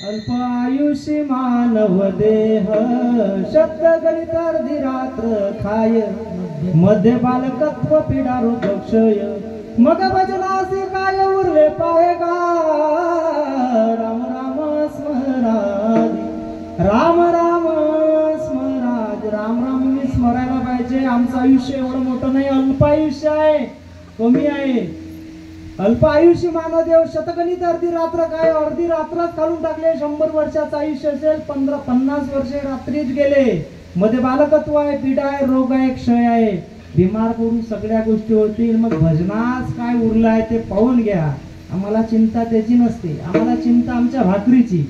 Speaker 1: अल्पायुषी मानव देह, शब्द गणितार्धी रात्र खाय, मध्य बालकत्व पीडा रोगक्षय, मग भजनासी काय उरले पाहेगा. राम राम स्मरारी, राम राम स्मरारी. आयुष्य एवढं मोठं नाही, अल्प आयुष्य आहे, कमी आहे. अल्प आयुष्य मानव देव शतगणित अर्धी रात्र काय अर्धी रात्रच काढून टाकले. 100 वर्षाचं आयुष्य असेल 50 वर्षे रात्रीच गेले. मध्ये बालकत्व आहे, पीडा आहे, रोग आहे, क्षय आहे, बिमार करून सगळ्या गोष्टी होतील. मग भजनास काय उरलं आहे ते पाहून घ्या. आम्हाला चिंता त्याची नसते, आम्हाला चिंता आमच्या भाकरीची.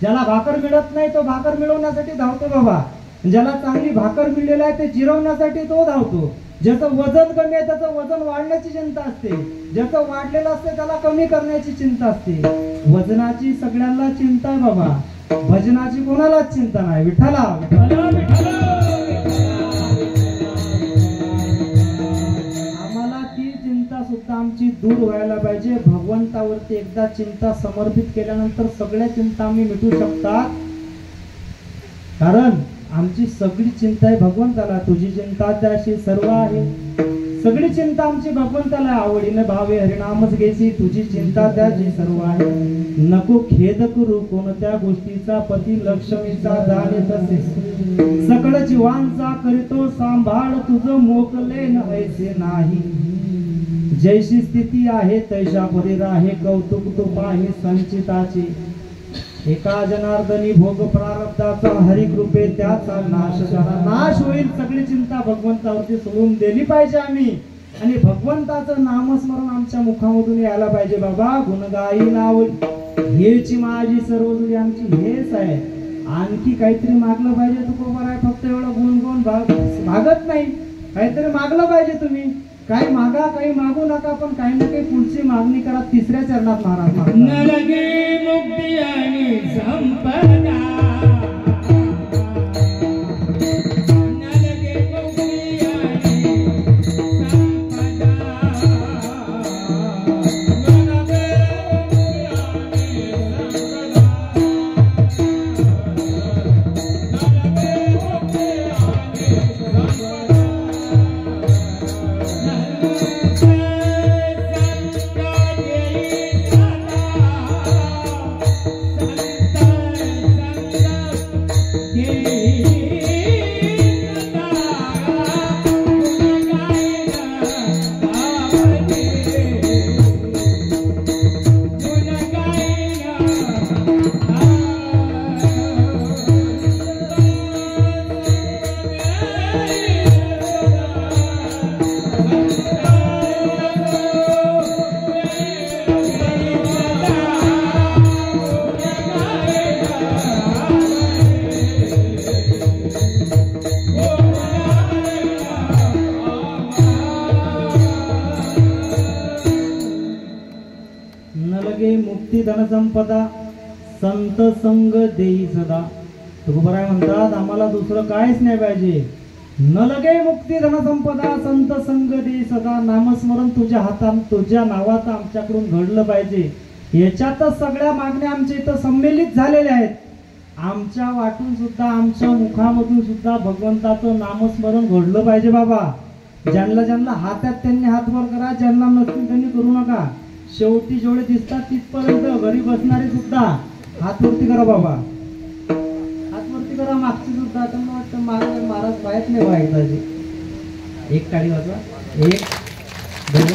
Speaker 1: ज्याला भाकर मिळत नाही तो भाकर मिळवण्यासाठी धावतो बाबा. ज्याला चांगली भाकर मिळलेली आहे ते जिरवण्यासाठी तो धावतो. ज्याचं वजन कमी आहे त्याचं वजन वाढण्याची चिंता असते, ज्याचं वाढलेलं असते त्याला कमी करण्याची चिंता असते. वजनाची सगळ्यांना चिंता आहे बाबा, भजनाची कोणालाच चिंता नाही. विठ्ठला विठ्ठला विठ्ठला. आम्हाला ती चिंता सुद्धा आमची दूर व्हायला पाहिजे. भगवंतावरती एकदा चिंता समर्पित केल्यानंतर सगळ्या चिंता आम्ही मिटू शकतात. कारण आमची सगळी चिंता आहे भगवंताला. तुझी चिंता त्याशी सर्व आहे. सगळी चिंता आमची भगवंताला. आवडीने भावे हरिनामच घेसी, तुझी चिंता त्याची सर्व आहे. नको खेद करू कोणत्या गोष्टीचा, पती लक्ष्मीचा जाणे तसे. सकळ जीवांचा करीतो सांभाळ, तुझं मोकले न ऐसे नाही. जैशी स्थिती आहे तैशा परी राहे, कौतुक तो पाहे संचिताचे. एका जनार्दनी भोग प्रारब्धाचा, हरी कृपे त्याचा नाश करा. नाश होईल. सगळी चिंता भगवंतावरती सोडून दिली पाहिजे आम्ही. आणि भगवंताचं नामस्मरण आमच्या मुखामधून यायला पाहिजे बाबा. गुणगाई नाव हेची माझी सर्वजुरी आमची हेच आहे. आणखी काहीतरी मागलं पाहिजे तू बरोबर आहे. फक्त एवढं गुणगुण भागत नाही. काहीतरी मागलं पाहिजे तुम्ही. काही मागा काही मागू नका, पण काही ना काही पुढची मागणी करा. तिसऱ्या चरणात महाराज मागतात.
Speaker 2: न लगे मुक्ती आणि संपदा, न लगे मुक्ती आणि संपदा, न लगे मुक्ती आणि संपदा.
Speaker 1: मुक्ती धनसंपदा संत संग देई सदा. तुकोबाराय म्हणतात आम्हाला दुसरं काहीच नाही पाहिजे. न लगे मुक्ती धनसंपदा संत संग देई सदा. नामस्मरण तुझ्या हातात तुझ्या नावाचं आमच्याकडून घडलं पाहिजे. याच्यातच सगळ्या मागण्या आमच्या इथं संमेलित झालेल्या आहेत. आमच्या वाटून सुद्धा आमच्या मुखामधून सुद्धा भगवंताचं नामस्मरण घडलं पाहिजे बाबा. ज्यांना ज्यांना हातात त्यांनी हात वर करा, ज्यांना नसतील त्यांनी करू नका. शेवटी जेवढे दिसतात तिथपर्यंत घरी बसणारे सुद्धा हात वरती करा बाबा, हात वरती करा. मागची सुद्धा त्यांना वाटतं महाराज बाहेर नाही व्हायचं. एक काळी वाजवा. 1 2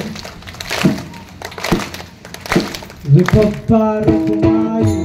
Speaker 1: विठोबा रुक्माई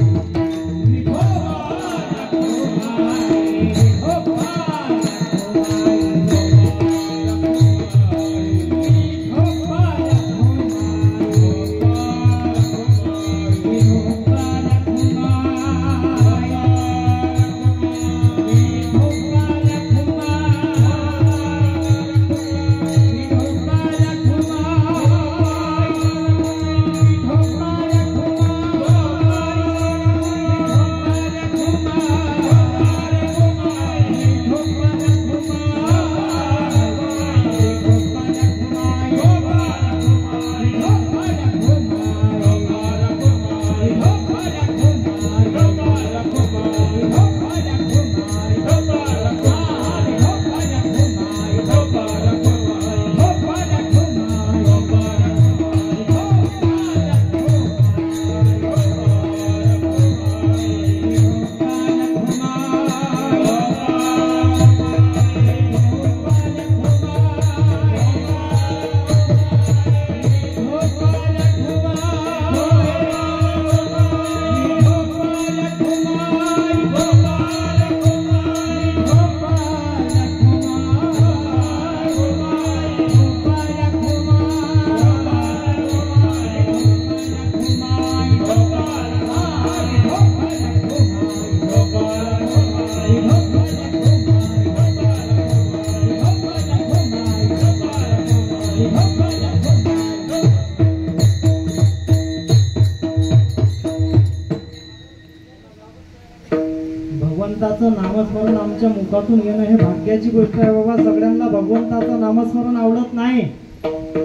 Speaker 1: भगवंताचं नामस्मरण आमच्या मुखातून येणं हे भाग्याची गोष्ट आहे बाबा. सगळ्यांना भगवंताचं नामस्मरण आवडत नाही,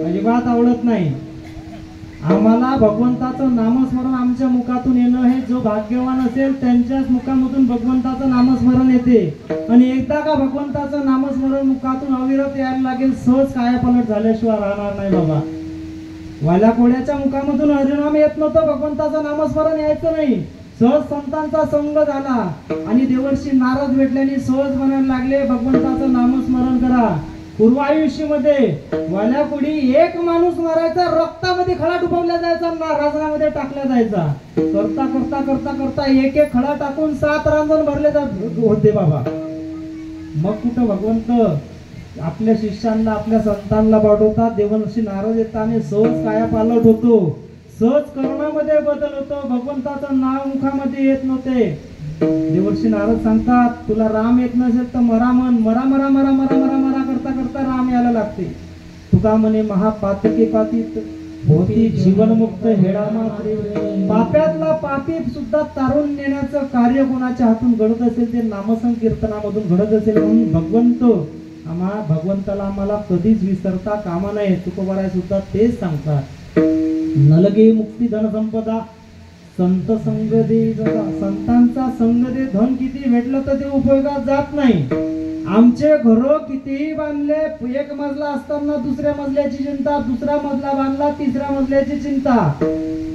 Speaker 1: अजिबात आवडत नाही. आम्हाला भगवंताचं नामस्मरण आमच्या मुखातून येणं हे जो भाग्यवान असेल त्यांच्याच मुखामधून भगवंताचं नामस्मरण येते. आणि एकदा का भगवंताचं नामस्मरण मुखातून अविरत यायला लागेल, सहज कायापालट झाल्याशिवाय राहणार नाही बाबा. वाल्या कोड्याच्या मुखामधून हरिनाम येत नव्हतं, भगवंताचं नामस्मरण यायचं नाही. सहज संतांचा संग झाला आणि देवर्षी नारद भेटल्याने सहज म्हणायला लागले भगवंताचं नामस्मरण करा. पूर्वायुष्यामध्ये वाल्या कोडी एक माणूस मारायचा, रक्तामध्ये खडा डुबवला जायचा, राजनामध्ये टाकला जायचा. करता करता करता करता एक एक खडा टाकून 7 रांजण भरले होते बाबा. मग कुठं भगवंत आपल्या शिष्यांना आपल्या संतांना पाठवतात. देवर्षी नारद येताना सहज काया पालट होतो, सहज कर्णामध्ये बदल होतो. भगवंताचं नाव मुखामध्ये येत नव्हते. देवर्षी नारद सांगतात तुला राम येत नसेल तर मरा म्हण. मरा मरा मरा मरा मरा मरा करता करता राम यायला लागते. तुका म्हणे महापातके पातीत होती जीवनमुक्त हेडा मात्रे. पाप्यातला पापी सुद्धा तारून नेण्याचं कार्य कोणाच्या हातून घडत असेल ते नामसंकीर्तनामधून घडत असेल. म्हणून भगवंताला आम्हाला कधीच विसरता कामा नये. तुकोबाराय सुद्धा तेच सांगतात. नलगे मुक्ती धन संपदा संत संग दे. संतांचा संग दे. धन किती भेटलं तर ते उपयोगात जात नाही. आमचे घर कितीही बांधले, एक मजला असताना दुसऱ्या मजल्याची चिंता, दुसरा मजला बांधला तिसऱ्या मजल्याची चिंता,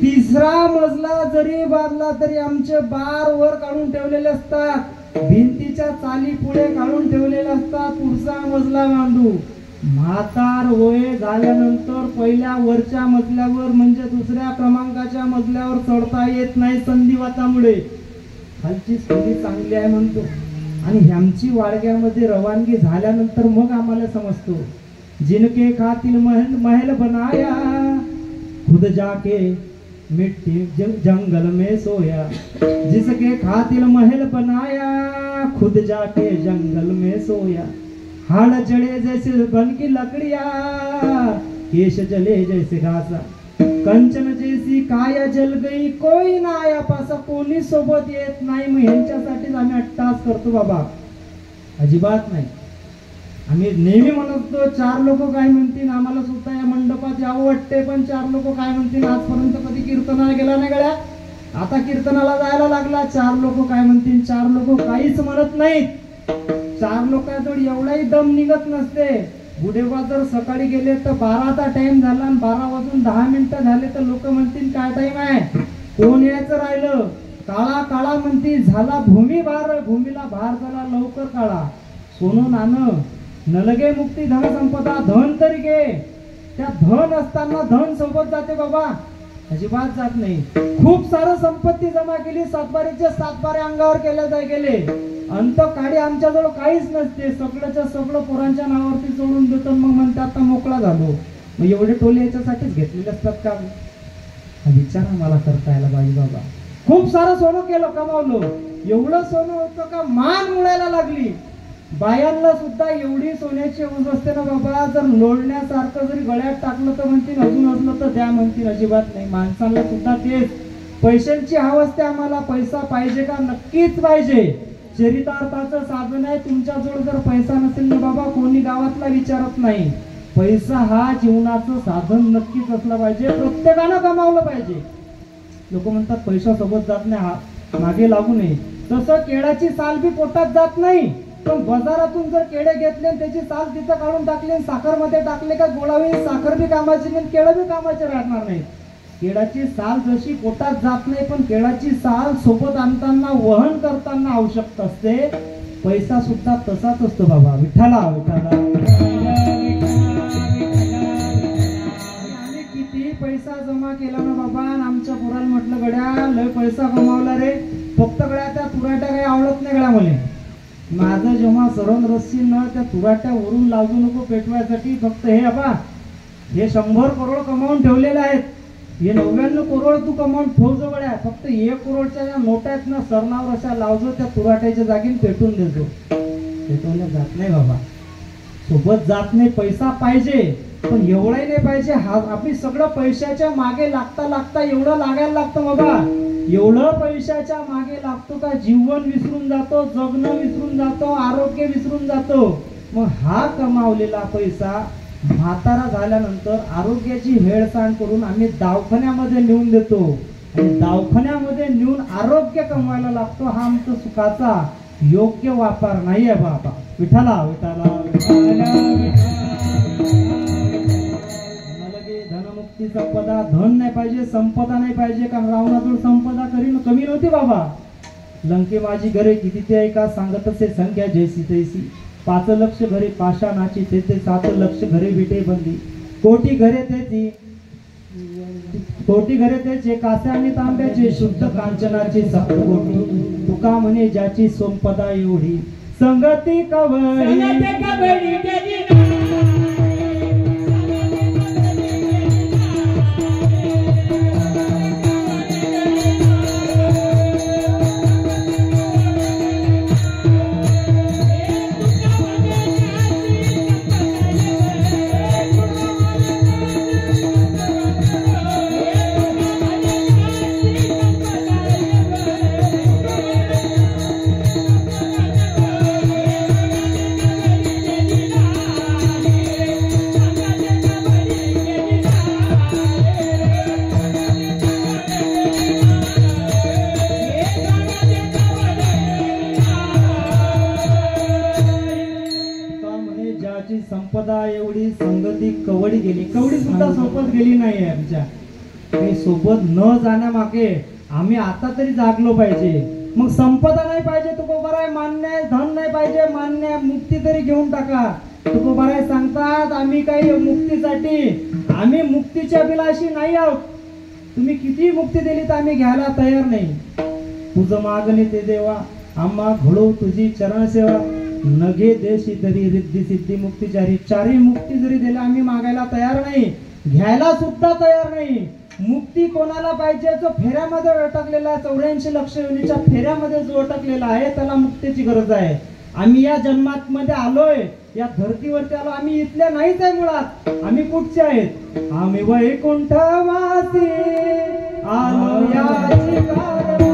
Speaker 1: तिसरा मजला जरी बांधला तरी आमचे बार वर काढून ठेवलेले असतात, भिंतीच्या चाली पुढे काढून ठेवलेले असतात. पुढचा मजला बांधू. म्हातार वय झाल्यानंतर पहिल्या वरच्या मजल्यावर म्हणजे दुसऱ्या क्रमांकाच्या मजल्यावर चढता येत नाही संधिवातामुळे. खालची स्थिती चांगली आहे म्हणतो आणि ह्यांची वाडग्यामध्ये रवानगी झाल्यानंतर मग आम्हाला समजतो. जिनके खातील महल बनाया खुद जाके मिट्टी जंगल में सोया. जिसके खातिर महल बनाया खुद जाके जंगल में सोया. हाड़ जड़े जैसे बन की लकड़िया, केश जले जैसे घासा, कंचन जैसी काया जल गई, कोई ना आया पासा. कोणी सोबत येत नाही. मग ह्यांच्यासाठीच आम्ही अट्टास करतो बाबा, अजिबात नाही. आम्ही नेहमी म्हणतो 4 लोक काय म्हणतील, आम्हाला सुद्धा या मंडपात यावं वाटते, पण 4 लोक काय म्हणतील. आजपर्यंत कधी कीर्तनाला गेला नाही गड्या, आता कीर्तनाला जायला लागला. 4 लोक काय म्हणतील. 4 लोक काहीच म्हणत नाहीत. 4 लोकांजवळ एवढाही दम निघत नसते. गुढेबा जर सकाळी गेले तर 12चा टाइम झाला आणि 12 वाजून 10 मिनिटं झाले तर लोक म्हणतील काय टाइम आहे, कोण यायचं राहिलं. काळा काळा म्हणतील. झाला भूमी भार, भूमीला भार झाला, लवकर काळा. सोनू नानं नलगे मुक्ती धन संपदा. धन तरी घे. त्या धन असताना धन सोबत जाते बाबा, अजिबात जात नाही. खूप सारं संपत्ती जमा केली, 7 बारे अंगावर केल्या गेले. अंत काळी आमच्याजवळ काहीच नसते. सगळंच्या सगळं पोरांच्या नावावरती सोडून देतो. मग म्हणते आता मोकळा झालो. मग एवढे टोले याच्यासाठीच घेतलेले असतात का? हा विचार आम्हाला करता यायला पाहिजे बाबा. खूप सारं सोनं केलं, कमावलं. एवढं सोनं होतं का मान मुळायला लागली. बायांना सुद्धा एवढी सोन्याची हौस असते ना बाबा, जर लोळण्यासारखं जरी गळ्यात टाकलं तर म्हणतील अजून असलं तर द्या म्हणतील. अजिबात नाही. माणसांना सुद्धा तेच पैशांची हवस असते. आम्हाला पैसा पाहिजे का? नक्कीच पाहिजे. चरितार्थाचं साधन आहे. तुमच्याजवळ जर पैसा नसेल ना बाबा, कोणी गावातला विचारत नाही. पैसा हा जीवनाचं साधन नक्कीच असलं पाहिजे. प्रत्येकानं कमावलं पाहिजे. लोक म्हणतात पैसा सोबत जात नाही, हा मागे लागू नये. तसं केळाची साल बी पोटात जात नाही. पण बाजारातून जर केळे घेतले त्याची साल तिथं काढून टाकली, साखर मध्ये टाकले का गोळा होईल. साखर बी कामाची नाही, केळं बी कामाचे राहणार नाही. केळाची साल जशी पोटात जात नाही, पण केळाची साल सोबत आणताना वहन करताना आवश्यक असते. पैसा सुद्धा तसाच असतो बाबा. विठ्ठला विठ्ठला. आम्ही किती पैसा जमा केला ना बाबा. आमच्या पोराला म्हटलं गड्या लय पैसा कमावला रे, फक्त गड्या त्या तुराट्या काही आवडत नाही गड्या मला. माझं जेव्हा सरण रस्सी न त्या तुराट्या वरून लावू नको पेटवायसाठी, फक्त हे बाबा हे 100 करोड कमावून ठेवलेले आहेत, हे 99 करोड तू कमावून ठेवजो गड्या. फक्त 1 करोडच्या ज्या नोटा आहेत ना सरणावर अशा लावजो, त्या तुराट्याच्या जागीन पेटून देजो. पेटवल्या जात नाही बाबा, सोबत जात नाही. पैसा पाहिजे पण एवढाही नाही पाहिजे. हा आपली सगळं पैशाच्या मागे लागता लागता एवढं लागायला लागतं बाबा एवढं पैशाच्या मागे लागतो का जीवन विसरून जातो, जगणं विसरून जातो, आरोग्य विसरून जातो. मग हा कमावलेला पैसा म्हातारा झाल्यानंतर आरोग्याची हेळसांड करून आम्ही दवाखान्यामध्ये नेऊन देतो आणि दवाखान्यामध्ये नेऊन आरोग्य कमवायला लागतो. हा आमचा सुखाचा योग्य वापर नाही आहे बाबा. विठाला विठाला धनमुक्ती संपदा. धन नाही पाहिजे, संपदा नाही पाहिजे, कारण रावणाजवळ संपदा कमी नव्हती बाबा. लंके माझी घरे किती ते ऐका, सांगत असे संख्या जैसी तैसी. 5 लक्ष घरे पाषाणाची, तेथे 7 लक्ष घरे विटे बंदी. कोटी घरे त्याचे कासे आणि तांब्याचे, शुद्ध कांचनाची 7 कोटी. तुका म्हणे ज्याची संपदा एवढी, संगती कवळी. संपदा एवढी, संगती कवडी गेली. कवडी सुद्धा सोबत गेली नाही आमच्या. हे सोबत न जाण्यामागे आम्ही आता तरी जागलो पाहिजे. मग संपदा नाही पाहिजे तुकोबा आहे, मान्य आहे. धन नाही पाहिजे, मान्य आहे. मुक्ती तरी घेऊन टाका. तुकोबा आहे सांगतात आम्ही काही मुक्तीसाठी, आम्ही मुक्तीच्या अभिलाषी नाही आहोत. तुम्ही किती मुक्ती दिली तर आम्ही घ्यायला तयार नाही. तुझं मागणे ते देवा, आम्हा घडो तुझी चरण सेवा. नगे देशी तरी रिद्धी सिद्धी मुक्तीचारी. 4ही मुक्ती जरी दिल्या आम्ही मागायला तयार नाही, घ्यायला सुद्धा तयार नाही. मुक्ती कोणाला पाहिजे? जो फेऱ्यामध्ये अटकलेला आहे, 84 लक्ष योनीच्या फेऱ्यामध्ये जो अटकलेला आहे त्याला मुक्तीची गरज आहे. आम्ही या जन्मात मध्ये आलोय, या धर्तीवरती आलो. आम्ही इथल्या नाहीच आहे मुळात. आम्ही कुठचे आहेत? आम्ही वैकुंठवासी आलो याची कारवासी.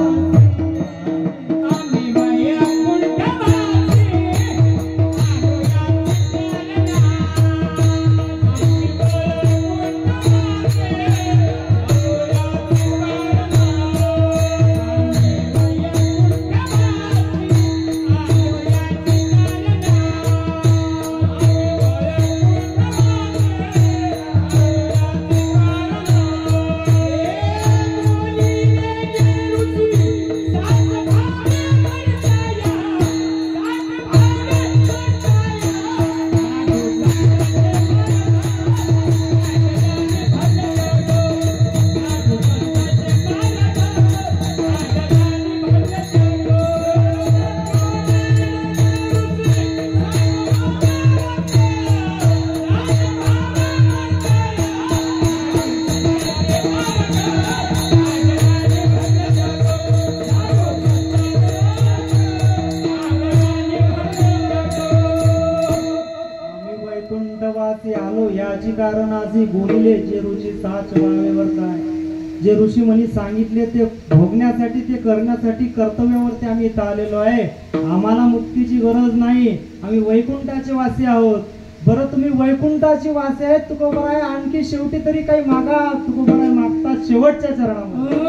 Speaker 1: आलो याची कारणाची बोलिले जे ऋषी साच वाळेवर काय. जे ऋषी मुनी सांगितले ते भोगण्यासाठी, ते करण्यासाठी, कर्तव्यावरती आम्ही इथं आलेलो आहे. आम्हाला मुक्तीची गरज नाही, आम्ही वैकुंठाचे वासी आहोत. बरं तुम्ही वैकुंठाची वासी आहेत तुकोबा आहे, आणखी शेवटी तरी काही मागा. तुकोबा आहे मागतात शेवटच्या चरणामध्ये.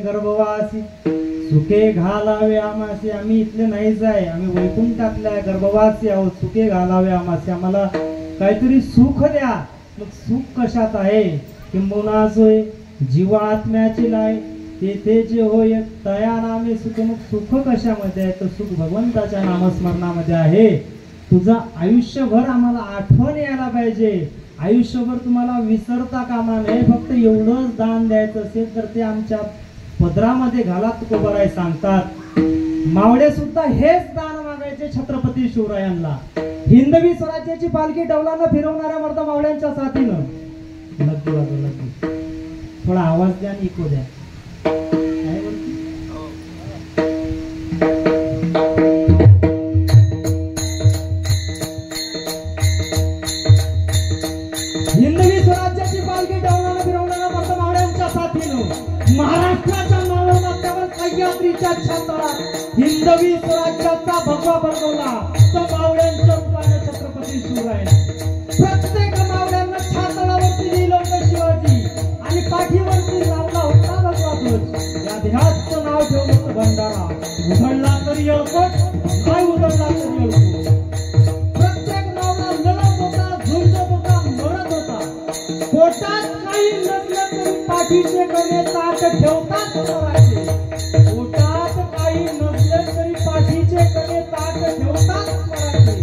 Speaker 1: गर्भवासी सुखे घालावे आमासी. आम्ही इथले नाहीच आहे, आम्ही वैकुंठातल्या गर्भवासी आहोत. सुखे घालावे आमासी, आम्हाला काहीतरी सुख द्या. मग सुख कशात आहे? किंबहुना सोय जीवात्म्याची लाय तेथे जे होय तया नामे सुख. मग सुख कशामध्ये आहे? तर सुख भगवंताच्या नामस्मरणामध्ये आहे. तुझं आयुष्यभर आम्हाला आठवण यायला पाहिजे. आयुष्यभर तुम्हाला विसरता कामा नये. फक्त एवढंच दान द्यायचं असेल तर ते आमच्या पदरामध्ये घाला तुकोबराय सांगतात. मावळे सुद्धा हेच दान मागायचे छत्रपती शिवरायांना. हिंदवी स्वराज्याची पालखी डौलानं फिरवणाऱ्या मर्द मावळ्यांच्या साथीनं. लग्गी वाजव लग्गी, थोडा आवाज द्या आणि इको द्या. काय बोलते? हिंदवी स्वराज्याची पालखी डौलानं फिरवणाऱ्या मर्द मावळ्यांच्या साथीनं महाराष्ट्राच्या मावळमाथ्यावर सह्याद्रीच्या छाताळात हिंदवी स्वराज्याचा भगवा बरगवला तो मावळ्यांच्या रूपाने छत्रपती शिवराय. प्रत्येक मावळ्यांना छाताळावरती लिहिलं शिवाजी आणि पाठीवरती लावला होता भगवा ध्वज. या ध्वजाचं नाव ठेवलं होतं भंडारा. उधळला तरी येळकोट, नाही उधळला तरी येळकोट. प्रत्येक मावळा लढत होता, झुंजत होता, मरत होता. पोटात काही नसलं तरी पाठीचे कणे ताट ठेवतात मराठे. पोटात काही नसले तरी पाठीचे कणे ताट ठेवतात मराठे.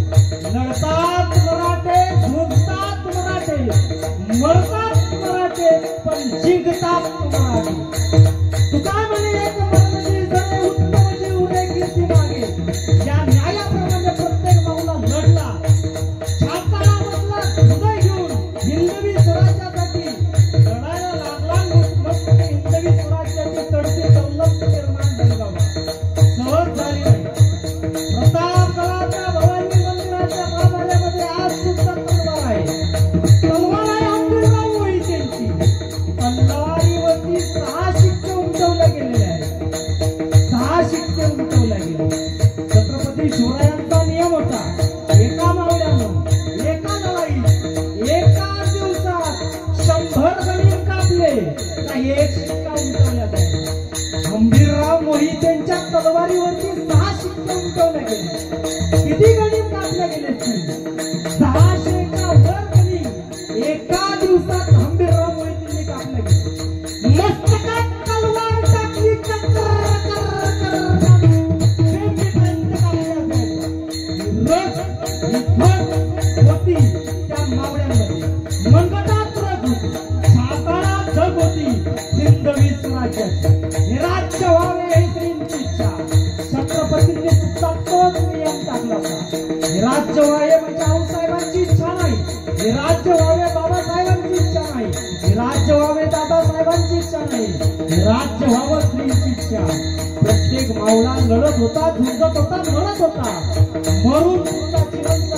Speaker 1: लढतात मराठे, झुंजतात मराठे, मरतात मराठे, पण जिंकतात मराठे. तू काय म्हणे? एक मरण जणे उत्तम जीव रे कीर्ती मागे. या न्यायाप्रमाणे प्रत्येक माऊला लढला. छाताळामधला हृदय घेऊन हिंदवी स्वराज्यासाठी लढायला लागला. मस्त हिंदवी स्वराज्याचे तडके तल्लप निर्माण झाले. सहज झाली नाही. प्रतापगडाच्या भवानी मंदिराच्या गाभाऱ्यामध्ये आज सुद्धा तलवार आहे. तलवार आहे हंबीरराव मोहितेंची. तलवारीवरती 6 शिक्के उमटवले गेलेले आहेत. 6 शिक्के उमटवले गेले. छत्रपती शिवरायांचा नियम होता, एका मावळ्यानं एका लढाईत एका दिवसात 100 गणिम कापले का 1 शिक्का उमटवला जायचा. हंबीरराव मोहितेंच्या तलवारीवरती 6 शिक्के उमटवले गेले. किती गणिम कापले गेले? 600 का वर गणिम एका दिवसात हंबीरराव मोहितेंनी कापले गेले. मस्तकात तलवार टाकली होती त्या मावळ्यांमध्ये. मनगटात रग होती, छाताळात जग होती हिंदवी स्वराज्याची. हे राज्य व्हावे ही श्रींची इच्छा. छत्रपतींनी सुद्धा तोच नियम टाकला होता. हे राज्य व्हावे म्हणजे आऊसाहेबांची इच्छा नाही. हे राज्य व्हावे बाबासाहेबांची इच्छा नाही. हे राज्य व्हावे दादासाहेबांची इच्छा नाही. हे राज्य व्हावं श्रींची इच्छा. प्रत्येक मावळा लढत होता, झुंजत होता, मरत होता. मरून सुद्धा जिवंत